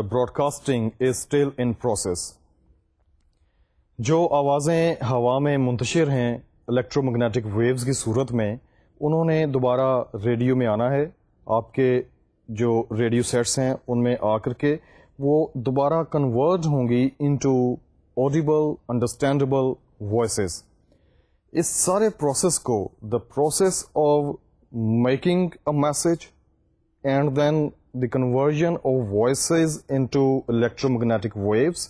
broadcasting is still in process. جو آوازیں ہوا میں منتشر ہیں الیکٹرو میگنیٹک ویوز کی صورت میں، انہوں نے دوبارہ ریڈیو میں آنا ہے. آپ کے جو ریڈیو سیٹس ہیں ان میں آ کر کے وہ دوبارہ کنورٹ ہوں گی انٹو آڈیبل انڈرسٹینڈیبل وائسز. اس سارے پروسیس کو the process of making a message and then the conversion of voices into electromagnetic waves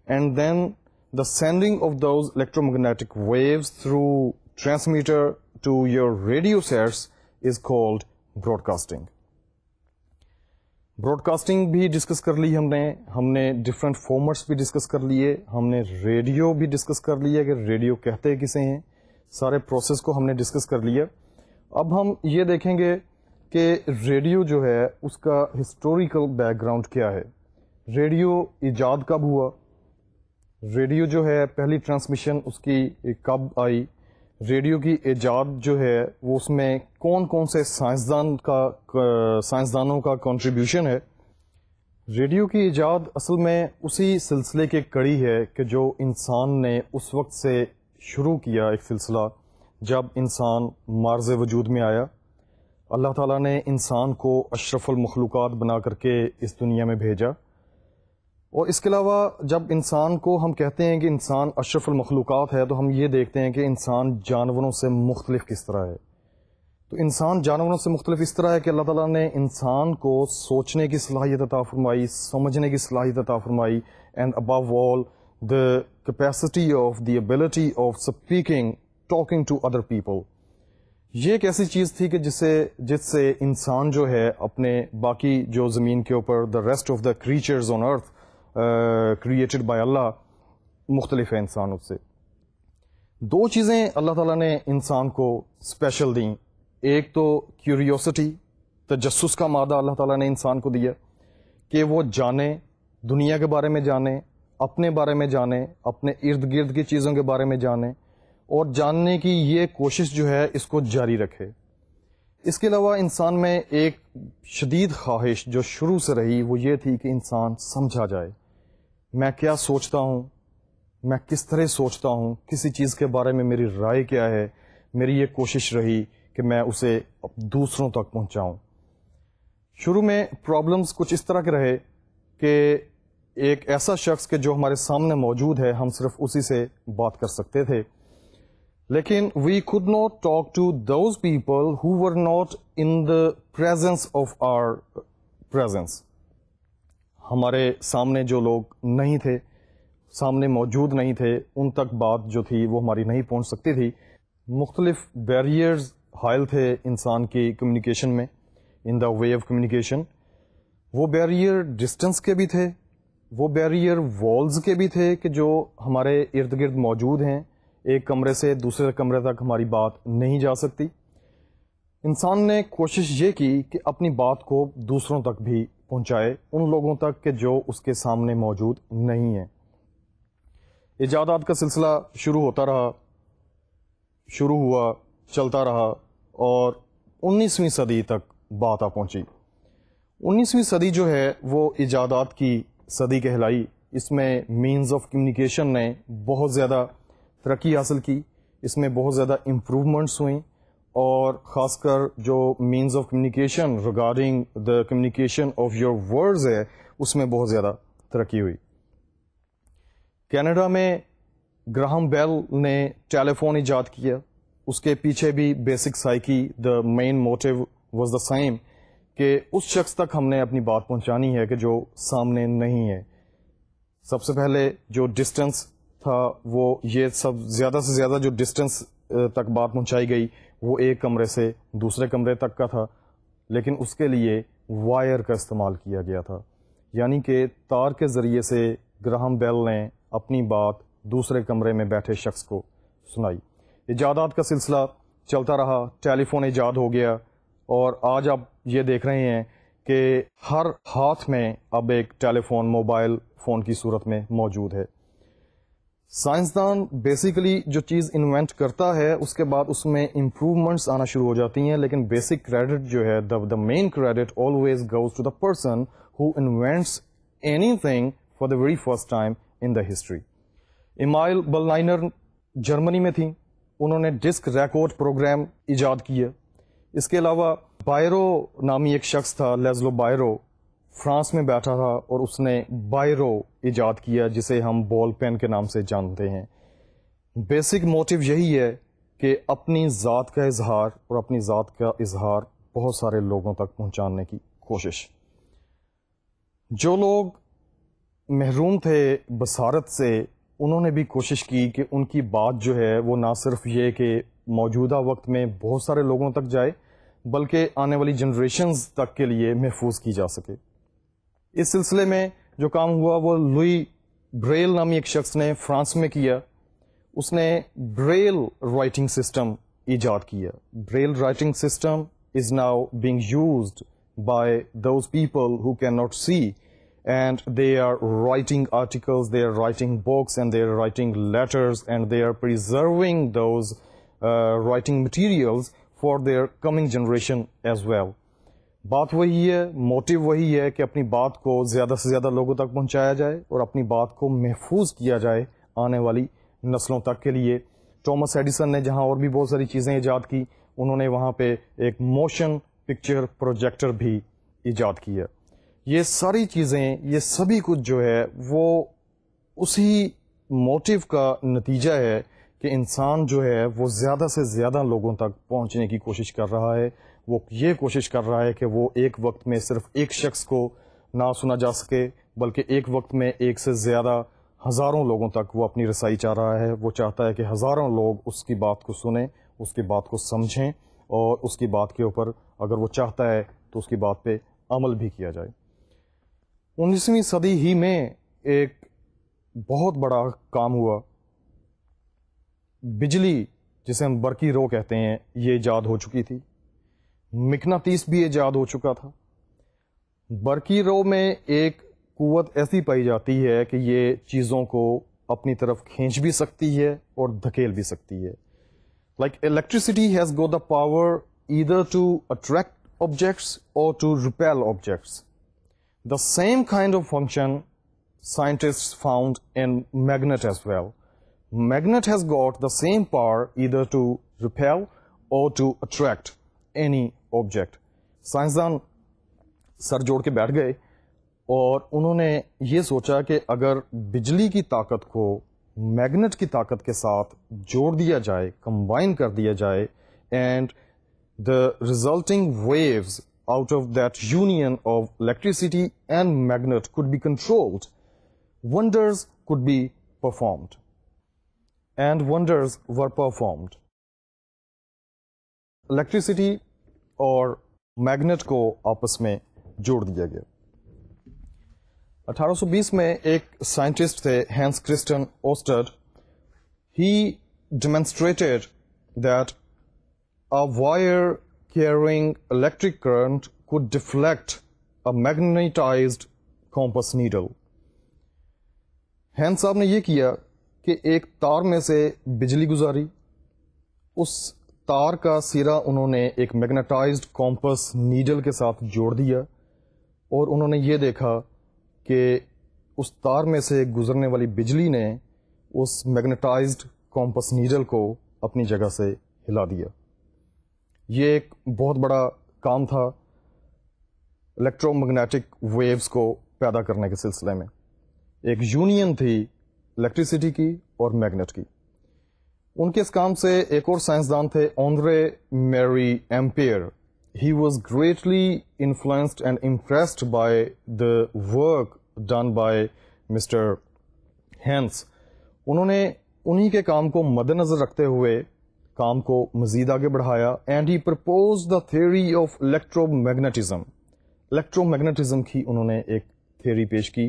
and then the sending of those electromagnetic waves through transmitter to your radio sets is called broadcasting. Broadcasting بھی ڈسکس کر لی ہم نے ڈفرینٹ فارمیٹس بھی ڈسکس کر لیے، ہم نے ریڈیو بھی ڈسکس کر لیا کہ ریڈیو کہتے کسے ہیں، سارے پروسیس کو ہم نے ڈسکس کر لیا. اب ہم یہ دیکھیں گے کہ ریڈیو جو ہے اس کا ہسٹوریکل بیک گراؤنڈ کیا ہے. ریڈیو ایجاد کب ہوا، ریڈیو جو ہے پہلی ٹرانسمیشن اس کی کب آئی، ریڈیو کی ایجاد جو ہے وہ اس میں کون کون سے سائنسدانوں کا کنٹریبیوشن ہے. ریڈیو کی ایجاد اصل میں اسی سلسلے کی کڑی ہے کہ جو انسان نے اس وقت سے شروع کیا، ایک سلسلہ جب انسان مارز وجود میں آیا. اللہ تعالیٰ نے انسان کو اشرف المخلوقات بنا کر کے اس دنیا میں بھیجا، اور اس کے علاوہ جب انسان کو ہم کہتے ہیں کہ انسان اشرف المخلوقات ہے تو ہم یہ دیکھتے ہیں کہ انسان جانوروں سے مختلف کس طرح ہے. تو انسان جانوروں سے مختلف اس طرح ہے کہ اللہ تعالیٰ نے انسان کو سوچنے کی صلاحیت عطا فرمائی، سمجھنے کی صلاحیت عطا فرمائی، and above all the capacity of the ability of speaking talking to other people. یہ ایک ایسی چیز تھی کہ جس سے انسان جو ہے اپنے باقی جو زمین کے اوپر the rest of the creatures on earth created by Allah مختلف ہے انسانوں سے. دو چیزیں اللہ تعالیٰ نے انسان کو اسپیشل دیں، ایک تو کیوریوسٹی، تجسس کا مادہ اللہ تعالیٰ نے انسان کو دیا کہ وہ جانے، دنیا کے بارے میں جانے، اپنے بارے میں جانے، اپنے ارد گرد کی چیزوں کے بارے میں جانے، اور جاننے کی یہ کوشش جو ہے اس کو جاری رکھے. اس کے علاوہ انسان میں ایک شدید خواہش جو شروع سے رہی وہ یہ تھی کہ انسان سمجھا جائے، میں کیا سوچتا ہوں، میں کس طرح سوچتا ہوں، کسی چیز کے بارے میں میری رائے کیا ہے. میری یہ کوشش رہی کہ میں اسے دوسروں تک پہنچاؤں. شروع میں پرابلمز کچھ اس طرح کے رہے کہ ایک ایسا شخص کہ جو ہمارے سامنے موجود ہے ہم صرف اسی سے بات کر سکتے تھے، لیکن وی could not talk to those people who were not in the presence of our presence. ہمارے سامنے جو لوگ نہیں تھے، سامنے موجود نہیں تھے، ان تک بات جو تھی وہ ہماری نہیں پہنچ سکتی تھی. مختلف بیریئرز حائل تھے انسان کی کمیونیکیشن میں، ان دا وے آف کمیونیکیشن. وہ بیریئر ڈسٹنس کے بھی تھے، وہ بیریئر والز کے بھی تھے کہ جو ہمارے ارد گرد موجود ہیں، ایک کمرے سے دوسرے کمرے تک ہماری بات نہیں جا سکتی. انسان نے کوشش یہ کی کہ اپنی بات کو دوسروں تک بھی پہنچائے، ان لوگوں تک کہ جو اس کے سامنے موجود نہیں ہیں. ایجادات کا سلسلہ شروع ہوا چلتا رہا اور 19ویں صدی تک بات آ پہنچی. 19ویں صدی جو ہے وہ ایجادات کی صدی کہلائی. اس میں مینز آف کمیونیکیشن نے بہت زیادہ ترقی حاصل کی، اس میں بہت زیادہ امپرومنٹس ہوئیں، اور خاص کر جو means of communication regarding the communication of your words ہے اس میں بہت زیادہ ترقی ہوئی. کینیڈا میں گراہم بیل نے ٹیلی فون ایجاد کیا. اس کے پیچھے بھی basic psyche, the main motive was the same, کہ اس شخص تک ہم نے اپنی بات پہنچانی ہے کہ جو سامنے نہیں ہے. سب سے پہلے جو ڈسٹنس تھا وہ یہ سب زیادہ سے زیادہ جو ڈسٹنس تک بات پہنچائی گئی وہ ایک کمرے سے دوسرے کمرے تک کا تھا، لیکن اس کے لیے وائر کا استعمال کیا گیا تھا، یعنی کہ تار کے ذریعے سے گراہم بیل نے اپنی بات دوسرے کمرے میں بیٹھے شخص کو سنائی. ایجادات کا سلسلہ چلتا رہا، ٹیلی فون ایجاد ہو گیا، اور آج آپ یہ دیکھ رہے ہیں کہ ہر ہاتھ میں اب ایک ٹیلی فون موبائل فون کی صورت میں موجود ہے. سائنسدان بیسیکلی جو چیز انوینٹ کرتا ہے اس کے بعد اس میں امپروومنٹس آنا شروع ہو جاتی ہیں، لیکن بیسک کریڈٹ جو ہے the main credit always goes to the person who invents any thing for the very first time in the history. Emile Berliner جرمنی میں تھیں، انہوں نے ڈسک ریکارڈ پروگرام ایجاد کیا. اس کے علاوہ بائرو نامی ایک شخص تھا، لیزلو بائرو، فرانس میں بیٹھا تھا اور اس نے بائرو ایجاد کیا جسے ہم بال پین کے نام سے جانتے ہیں. بیسک موٹیو یہی ہے کہ اپنی ذات کا اظہار اور اپنی ذات کا اظہار بہت سارے لوگوں تک پہنچانے کی کوشش. جو لوگ محروم تھے بصارت سے، انہوں نے بھی کوشش کی کہ ان کی بات جو ہے وہ نہ صرف یہ کہ موجودہ وقت میں بہت سارے لوگوں تک جائے بلکہ آنے والی جنریشنز تک کے لیے محفوظ کی جا سکے. اس سلسلے میں جو کام ہوا وہ لوئی بریل نامی ایک شخص نے فرانس میں کیا. اس نے بریل رائٹنگ سسٹم ایجاد کیا. Braille writing system is now being used by those people who can not see and they are writing articles, they are writing books, and they are writing letters, and they are preserving those writing materials for their coming generation as well. بات وہی ہے، موٹیو وہی ہے کہ اپنی بات کو زیادہ سے زیادہ لوگوں تک پہنچایا جائے اور اپنی بات کو محفوظ کیا جائے آنے والی نسلوں تک کے لیے. ٹامس ایڈیسن نے جہاں اور بھی بہت ساری چیزیں ایجاد کی، انہوں نے وہاں پہ ایک موشن پکچر پروجیکٹر بھی ایجاد کیا. یہ ساری چیزیں، یہ سبھی کچھ جو ہے وہ اسی موٹیو کا نتیجہ ہے کہ انسان جو ہے وہ زیادہ سے زیادہ لوگوں تک پہنچنے کی کوشش کر رہا ہے. وہ یہ کوشش کر رہا ہے کہ وہ ایک وقت میں صرف ایک شخص کو نہ سنا جا سکے بلکہ ایک وقت میں ایک سے زیادہ ہزاروں لوگوں تک وہ اپنی رسائی چاہ رہا ہے. وہ چاہتا ہے کہ ہزاروں لوگ اس کی بات کو سنیں، اس کی بات کو سمجھیں اور اس کی بات کے اوپر اگر وہ چاہتا ہے تو اس کی بات پہ عمل بھی کیا جائے. 19ویں صدی ہی میں ایک بہت بڑا کام ہوا. بجلی جسے ہم برقی رو کہتے ہیں یہ ایجاد ہو چکی تھی. مقناطیس بھی ایجاد ہو چکا تھا. برقی رو میں ایک قوت ایسی پائی جاتی ہے کہ یہ چیزوں کو اپنی طرف کھینچ بھی سکتی ہے اور دھکیل بھی سکتی ہے. Like electricity has got the power either to attract objects or to repel objects. The same kind of function scientists found in magnet as well. Magnet has got the same power either to repel or to attract any object. سائنسدان سر جوڑ کے بیٹھ گئے اور انہوں نے یہ سوچا کہ اگر بجلی کی طاقت کو میگنیٹ کی طاقت کے ساتھ جوڑ دیا جائے، کمبائن کر دیا جائے، and the resulting waves out of that union of electricity and magnet could be controlled, wonders could be performed. And wonders were performed. Electricity اور magnet کو آپس میں جوڑ دیا گیا. 1820 میں ایک سائنٹسٹ تھے hence کرسٹن اوسٹرڈ. He demonstrated that a wire carrying electric current could deflect a magnetized compass needle. Hence صاحب نے یہ کیا کہ ایک تار میں سے بجلی گزاری، اس تار کا سرا انہوں نے ایک میگنیٹائزڈ کمپس نیڈل کے ساتھ جوڑ دیا اور انہوں نے یہ دیکھا کہ اس تار میں سے گزرنے والی بجلی نے اس میگنیٹائزڈ کمپس نیڈل کو اپنی جگہ سے ہلا دیا. یہ ایک بہت بڑا کام تھا الیکٹرو میگنیٹک ویوز کو پیدا کرنے کے سلسلے میں. ایک یونین تھی الیکٹریسٹی کی اور میگنیٹ کی. ان کے اس کام سے ایک اور سائنسدان تھے Andre Marie Ampere. He was greatly influenced and impressed by the work done by mister Hans. انہوں نے انہی کے کام کو مد نظر رکھتے ہوئے کام کو مزید آگے بڑھایا and he propose the theory of electromagnetism. Electromagnetism کی انہوں نے ایک تھیوری پیش کی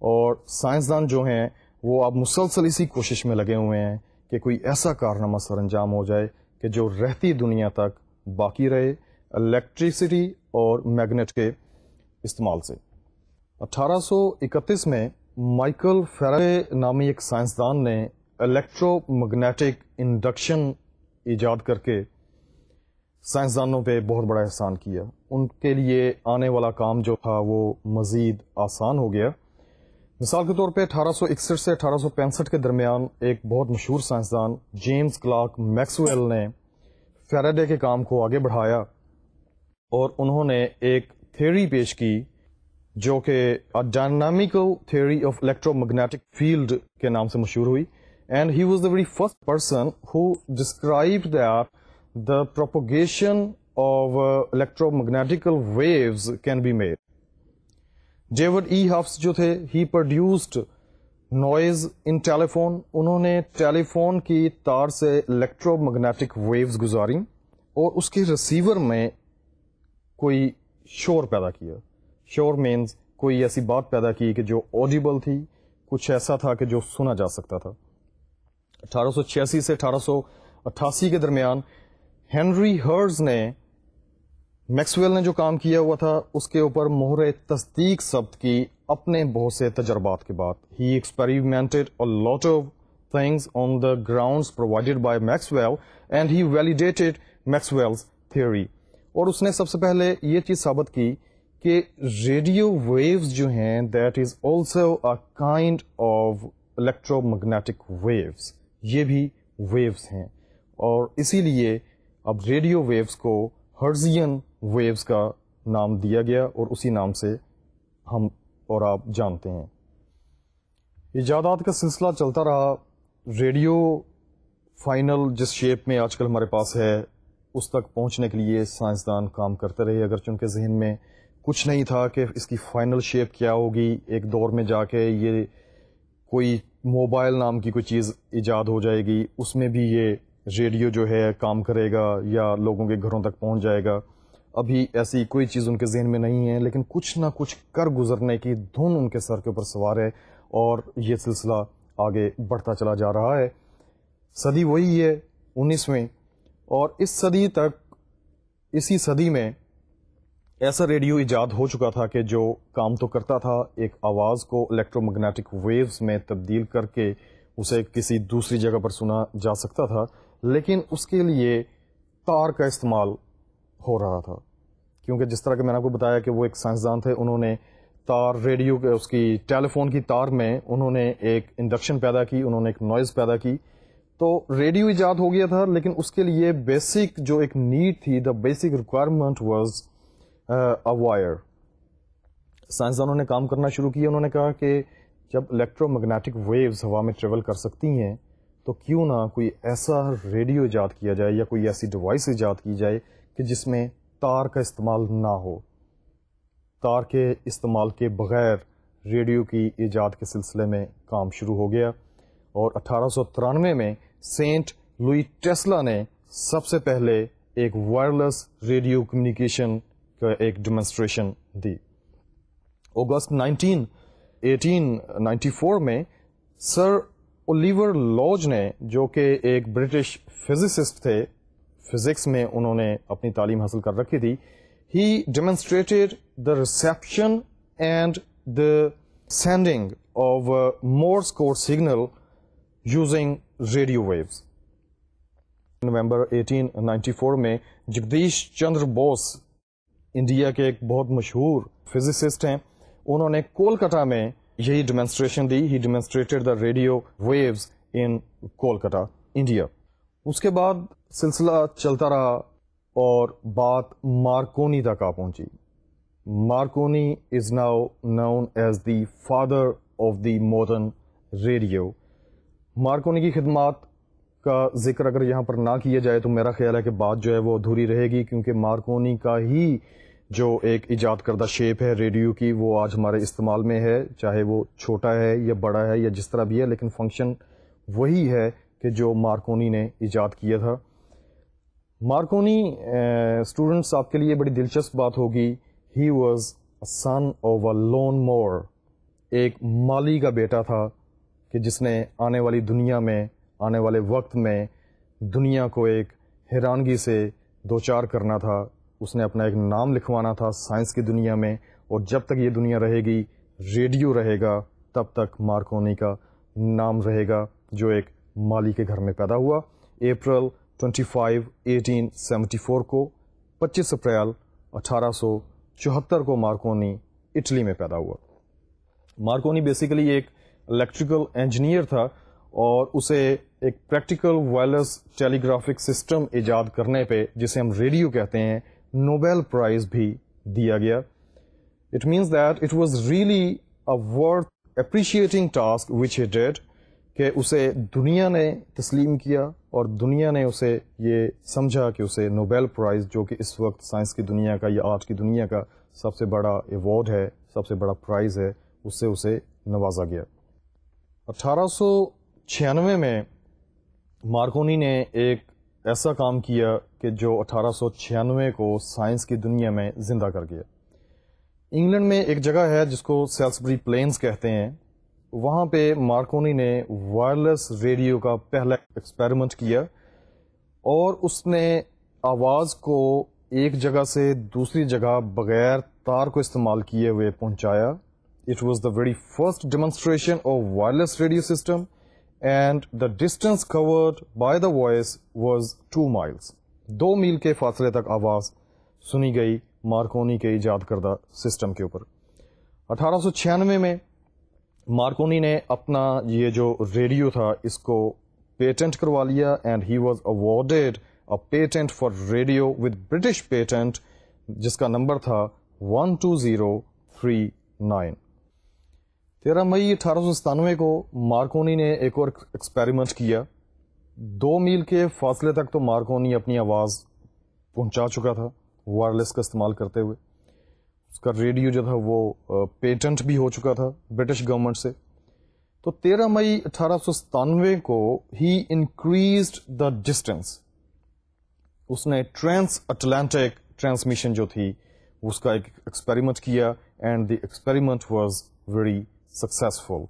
اور سائنسدان جو ہیں وہ اب مسلسل اسی کوشش میں لگے ہوئے ہیں کہ کوئی ایسا کارنامہ سر انجام ہو جائے کہ جو رہتی دنیا تک باقی رہے الیکٹریسٹی اور میگنیٹ کے استعمال سے. 1831 میں مائیکل فیراڈے نامی ایک سائنسدان نے الیکٹرو میگنیٹک انڈکشن ایجاد کر کے سائنسدانوں پہ بہت بڑا احسان کیا. ان کے لیے آنے والا کام جو تھا وہ مزید آسان ہو گیا. مثال کے طور پہ 1861 سے 1865 کے درمیان ایک بہت مشہور سائنسدان جیمز کلارک میکسویل نے فیراڈے کے کام کو آگے بڑھایا اور انہوں نے ایک تھیوری پیش کی جو کہ dynamical theory of electromagnetic field کے نام سے مشہور ہوئی. And he was the very first person who described that the propagation of electromagnetical waves can be made. David E Hughes جو تھے he produced noise in telephone. انہوں نے ٹیلی فون کی تار سے الیکٹرو میگنیٹک ویوز گزاری اور اس کے ریسیور میں کوئی شور پیدا کیا. شور مینز کوئی ایسی بات پیدا کی کہ جو آڈیبل تھی, کچھ ایسا تھا کہ جو سنا جا سکتا تھا. 1886 سے 1888 کے درمیان ہنری ہرز نے میکسویل نے جو کام کیا ہوا تھا اس کے اوپر مہر تصدیق ثبت کی اپنے بہت سے تجربات کے بعد. ہی experimented a lot of things on the grounds provided by Maxwell and he validated Maxwell's theory. اور اس نے سب سے پہلے یہ چیز ثابت کی کہ ریڈیو ویوز جو ہیں that is also a kind of electromagnetic waves. یہ بھی ویوز ہیں اور اسی لیے اب ریڈیو ویوز کو ہرزین ویوز کا نام دیا گیا اور اسی نام سے ہم اور آپ جانتے ہیں. ایجادات کا سلسلہ چلتا رہا. ریڈیو فائنل جس شیپ میں آج کل ہمارے پاس ہے اس تک پہنچنے کے لیے سائنسدان کام کرتے رہے, اگرچہ ان کے ذہن میں کچھ نہیں تھا کہ اس کی فائنل شیپ کیا ہوگی. ایک دور میں جا کے یہ کوئی موبائل نام کی کوئی چیز ایجاد ہو جائے گی, اس میں بھی یہ ریڈیو جو ہے کام کرے گا یا لوگوں کے گھروں تک پہنچ جائے گا. ابھی ایسی کوئی چیز ان کے ذہن میں نہیں ہے, لیکن کچھ نہ کچھ کر گزرنے کی دھن ان کے سر کے اوپر سوار ہے اور یہ سلسلہ آگے بڑھتا چلا جا رہا ہے. صدی وہی ہے 19ویں, اور اس صدی تک, اسی صدی میں ایسا ریڈیو ایجاد ہو چکا تھا کہ جو کام تو کرتا تھا, ایک آواز کو الیکٹرو میگنیٹک ویوز میں تبدیل کر کے اسے کسی دوسری جگہ پر سنا جا سکتا تھا, لیکن اس کے لیے تار کا استعمال ہو رہا تھا. کیونکہ جس طرح کہ میں نے آپ کو بتایا کہ وہ ایک سائنسدان تھے, انہوں نے تار ریڈیو کے اس کی ٹیلی فون کی تار میں انہوں نے ایک انڈکشن پیدا کی, انہوں نے ایک نوائز پیدا کی, تو ریڈیو ایجاد ہو گیا تھا. لیکن اس کے لیے بیسک جو ایک نیڈ تھی, the basic requirement was a wire. سائنسدانوں نے کام کرنا شروع کیا. انہوں نے کہا کہ جب الیکٹرو میگنیٹک ویوز ہوا میں ٹریول کر سکتی ہیں تو کیوں نہ کوئی ایسا ریڈیو ایجاد کیا جائے یا کوئی ایسی ڈیوائس ایجاد کی جائے کہ جس میں تار کا استعمال نہ ہو. تار کے استعمال کے بغیر ریڈیو کی ایجاد کے سلسلے میں کام شروع ہو گیا, اور 1893 میں سینٹ لوئی ٹیسلا نے سب سے پہلے ایک وائرلیس ریڈیو کمیونیکیشن کا ایک ڈیمونسٹریشن دی. اگست 1894 میں سر اولیور لوج نے, جو کہ ایک برٹش فزسسٹ تھے, فزکس میں انہوں نے اپنی تعلیم حاصل کر رکھی تھی, he demonstrated the reception and the sending of Morse code signal using radio waves. نومبر 1894 میں جگدیش چندر بوس, انڈیا کے ایک بہت مشہور فزسسٹ ہیں, انہوں نے کولکتہ میں یہی ڈیمونسٹریشن دی. He demonstrated the radio waves in Kolkata, India. اس کے بعد سلسلہ چلتا رہا اور بات مارکونی تک آ پہنچی. Marconi is now known as the father of the modern radio. Marconi کی خدمات کا ذکر اگر یہاں پر نہ کیا جائے تو میرا خیال ہے کہ بات جو ہے وہ ادھوری رہے گی, کیونکہ مارکونی کا ہی جو ایک ایجاد کردہ شیپ ہے ریڈیو کی وہ آج ہمارے استعمال میں ہے, چاہے وہ چھوٹا ہے یا بڑا ہے یا جس طرح بھی ہے, لیکن فنکشن وہی ہے کہ جو مارکونی نے ایجاد کیا تھا. مارکونی اسٹوڈنٹس آپ کے لیے بڑی دلچسپ بات ہوگی, he was son of a lone more, ایک مالی کا بیٹا تھا کہ جس نے آنے والی دنیا میں, آنے والے وقت میں دنیا کو ایک حیرانگی سے دوچار کرنا تھا. اس نے اپنا ایک نام لکھوانا تھا سائنس کی دنیا میں, اور جب تک یہ دنیا رہے گی ریڈیو رہے گا, تب تک مارکونی کا نام رہے گا جو ایک مالی کے گھر میں پیدا ہوا. اپریل 25 1874 کو 25 اپریل 1874 کو مارکونی اٹلی میں پیدا ہوا. مارکونی بیسیکلی ایک الیکٹریکل انجینئر تھا اور اسے ایک پریکٹیکل وائرلیس ٹیلی گرافک سسٹم ایجاد کرنے پہ جسے ہم ریڈیو کہتے ہیں نوبیل پرائز بھی دیا گیا. It means that it was really a worth appreciating task which he did کہ اسے دنیا نے تسلیم کیا اور دنیا نے اسے یہ سمجھا کہ اسے نوبیل پرائز جو کہ اس وقت سائنس کی دنیا کا یا آرٹ کی دنیا کا سب سے بڑا ایوارڈ ہے, سب سے بڑا پرائز ہے, اس سے اسے نوازا گیا. 1896 میں مارکونی نے ایک ایسا کام کیا کہ جو 1896 کو سائنس کی دنیا میں زندہ کر گیا. انگلینڈ میں ایک جگہ ہے جس کو سیلسبری پلینز کہتے ہیں, وہاں پہ مارکونی نے وائرلیس ریڈیو کا پہلا ایکسپیریمنٹ کیا اور اس نے آواز کو ایک جگہ سے دوسری جگہ بغیر تار کو استعمال کیے ہوئے پہنچایا. It was the very first demonstration of wireless radio system and the distance covered by the voice was 2 miles. 2 میل کے فاصلے تک آواز سنی گئی مارکونی کے ایجاد کردہ سسٹم کے اوپر. 1896 میں مارکونی نے اپنا یہ جو ریڈیو تھا اس کو پیٹنٹ کروا لیا and he was awarded a patent for radio with British patent جس کا نمبر تھا 12039. 13 مئی 1897 کو مارکونی نے ایک اور ایکسپیریمنٹ کیا. 2 میل کے فاصلے تک تو مارکونی اپنی آواز پہنچا چکا تھا وائرلیس کا استعمال کرتے ہوئے. اس کا ریڈیو جو تھا وہ پیٹنٹ بھی ہو چکا تھا برٹش گورنمنٹ سے. تو 13 مئی 1897 کو ہی انکریزڈ دا ڈسٹینس. اس نے ٹرانس اٹلانٹک ٹرانسمیشن جو تھی اس کا ایک ایکسپیریمنٹ کیا and the experiment was very successful.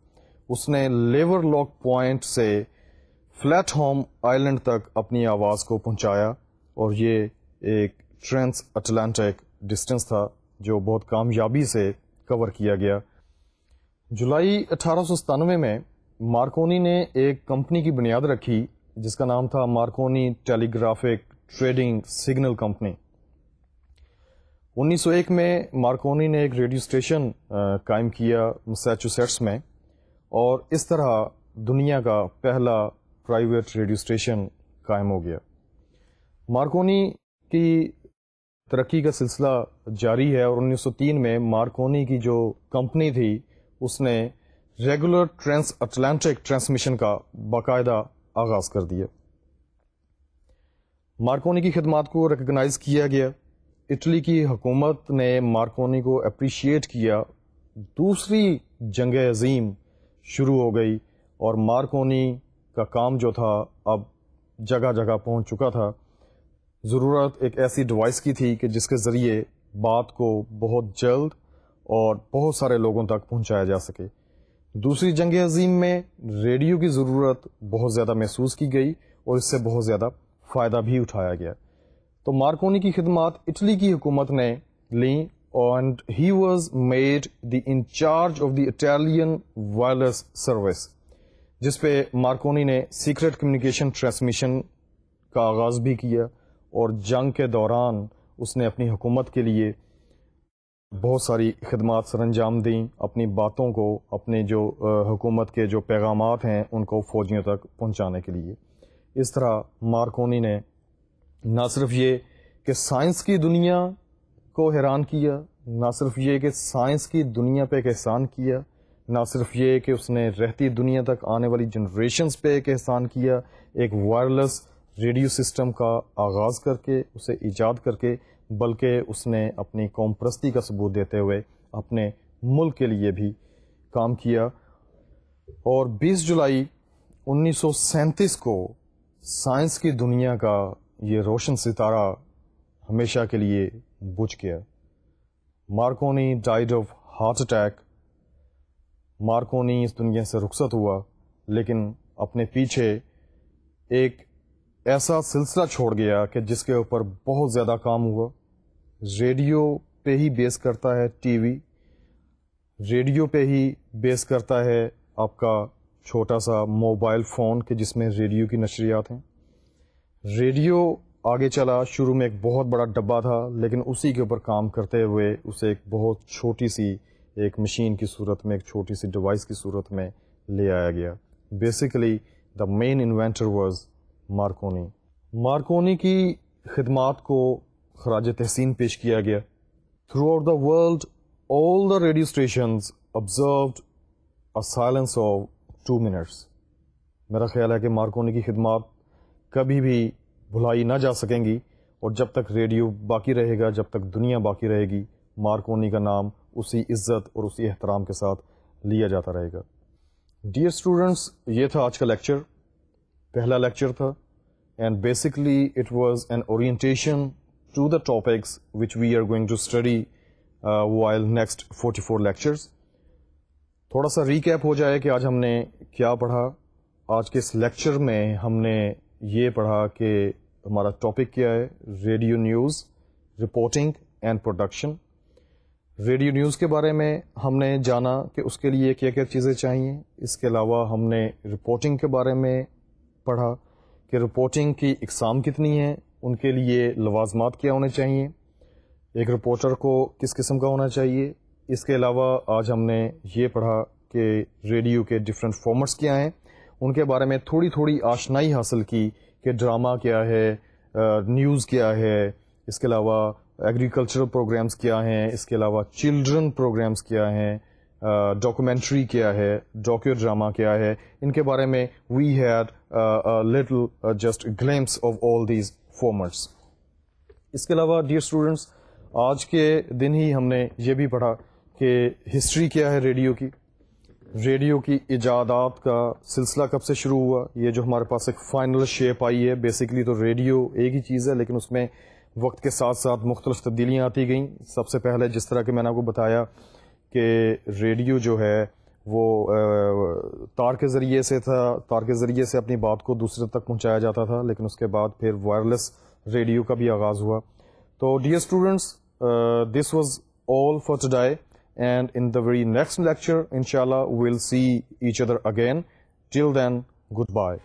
اس نے لیور لاک پوائنٹ سے فلیٹ ہوم آئلینڈ تک اپنی آواز کو پہنچایا اور یہ ایک ٹرانس اٹلانٹک ڈسٹینس تھا جو بہت کامیابی سے کور کیا گیا. جولائی 1897 میں مارکونی نے ایک کمپنی کی بنیاد رکھی جس کا نام تھا مارکونی ٹیلی گرافک ٹریڈنگ سگنل کمپنی. 1901 میں مارکونی نے ایک ریڈیو اسٹیشن قائم کیا میساچوسیٹس میں اور اس طرح دنیا کا پہلا پرائیویٹ ریڈیو اسٹیشن قائم ہو گیا. مارکونی کی ترقی کا سلسلہ جاری ہے اور 1903 میں مارکونی کی جو کمپنی تھی اس نے ریگولر ٹرانس اٹلانٹک ٹرانسمیشن کا باقاعدہ آغاز کر دیا. مارکونی کی خدمات کو ریکگنائز کیا گیا. اٹلی کی حکومت نے مارکونی کو اپریشیٹ کیا. دوسری جنگ عظیم شروع ہو گئی اور مارکونی کا کام جو تھا اب جگہ جگہ پہنچ چکا تھا. ضرورت ایک ایسی ڈیوائس کی تھی کہ جس کے ذریعے بات کو بہت جلد اور بہت سارے لوگوں تک پہنچایا جا سکے. دوسری جنگ عظیم میں ریڈیو کی ضرورت بہت زیادہ محسوس کی گئی اور اس سے بہت زیادہ فائدہ بھی اٹھایا گیا. تو مارکونی کی خدمات اٹلی کی حکومت نے لیں and he was made the incharge of the Italian wireless service جس پہ مارکونی نے سیکرٹ کمیونیکیشن ٹرانسمیشن کا آغاز بھی کیا اور جنگ کے دوران اس نے اپنی حکومت کے لیے بہت ساری خدمات سر انجام دیں. اپنی باتوں کو اپنے جو حکومت کے جو پیغامات ہیں ان کو فوجیوں تک پہنچانے کے لیے. اس طرح مارکونی نے نہ صرف یہ کہ سائنس کی دنیا کو حیران کیا, نہ صرف یہ کہ سائنس کی دنیا پہ ایک احسان کیا, نہ صرف یہ کہ اس نے رہتی دنیا تک آنے والی جنریشنز پہ ایک احسان کیا, ایک وائرلیس ریڈیو سسٹم کا آغاز کر کے اسے ایجاد کر کے, بلکہ اس نے اپنی قوم پرستی کا ثبوت دیتے ہوئے اپنے ملک کے لیے بھی کام کیا. اور 20 جولائی 1937 کو سائنس کی دنیا کا یہ روشن ستارہ ہمیشہ کے لیے بجھ گیا. Marconi died of heart attack. Marconi اس دنیا سے رخصت ہوا لیکن اپنے پیچھے ایک ایسا سلسلہ چھوڑ گیا کہ جس کے اوپر بہت زیادہ کام ہوا. ریڈیو پہ ہی بیس کرتا ہے ٹی وی, ریڈیو پہ ہی بیس کرتا ہے آپ کا چھوٹا سا موبائل فون کہ جس میں ریڈیو کی نشریات ہیں. ریڈیو آگے چلا، شروع میں ایک بہت بڑا ڈبہ تھا، لیکن اسی کے اوپر کام کرتے ہوئے اسے ایک بہت چھوٹی سی ایک مشین کی صورت میں، ایک چھوٹی سی ڈیوائس کی صورت میں لے آیا گیا. Basically the main inventor was Marconi. Marconi کی خدمات کو خراج تحسین پیش کیا گیا. Throughout the world all the radio stations observed a silence of 2 minutes. میرا خیال ہے کہ مارکونی کی خدمات کبھی بھی بھلائی نہ جا سکیں گی، اور جب تک ریڈیو باقی رہے گا، جب تک دنیا باقی رہے گی، مارکونی کا نام اسی عزت اور اسی احترام کے ساتھ لیا جاتا رہے گا. ڈیئر اسٹوڈنٹس، یہ تھا آج کا لیکچر، پہلا لیکچر تھا، and basically it was an orientation to the topics which we are going to study while next 44 lectures. تھوڑا سا ریکیپ ہو جائے کہ آج ہم نے کیا پڑھا. آج کے اس لیکچر میں ہم نے یہ پڑھا کہ ہمارا ٹاپک کیا ہے، radio news, reporting and production. Radio news کے بارے میں ہم نے جانا کہ اس کے لیے کیا کیا چیزیں چاہیے. اس کے علاوہ ہم نے رپورٹنگ کے بارے میں پڑھا کہ رپورٹنگ کی اقسام کتنی ہیں، ان کے لیے لوازمات کیا ہونے چاہیے، ایک رپورٹر کو کس قسم کا ہونا چاہیے. اس کے علاوہ آج ہم نے یہ پڑھا کہ ریڈیو کے ڈفرینٹ فارمیٹس کیا ہیں، ان کے بارے میں تھوڑی تھوڑی آشنائی حاصل کی کہ ڈرامہ کیا ہے، نیوز کیا ہے، اس کے علاوہ ایگریکلچرل پروگرامز کیا ہیں، اس کے علاوہ چلڈرن پروگرامز کیا ہیں، ڈاکومنٹری کیا ہے، ڈاکیو ڈرامہ کیا ہے. ان کے بارے میں we had little just glimpse of all these formats. اس کے علاوہ ڈیئر اسٹوڈنٹس، آج کے دن ہی ہم نے یہ بھی پڑھا کہ ہسٹری کیا ہے ریڈیو کی، ریڈیو کی ایجادات کا سلسلہ کب سے شروع ہوا. یہ جو ہمارے پاس ایک فائنل شیپ آئی ہے، بیسکلی تو ریڈیو ایک ہی چیز ہے، لیکن اس میں وقت کے ساتھ ساتھ مختلف تبدیلیاں آتی گئیں. سب سے پہلے جس طرح کہ میں نے آپ کو بتایا کہ ریڈیو جو ہے وہ تار کے ذریعے سے تھا، تار کے ذریعے سے اپنی بات کو دوسرے تک پہنچایا جاتا تھا، لیکن اس کے بعد پھر وائرلیس ریڈیو کا بھی آغاز ہوا. So dear students, this was all for today, and in the very next lecture, inshallah, we'll see each other again. Till then, goodbye.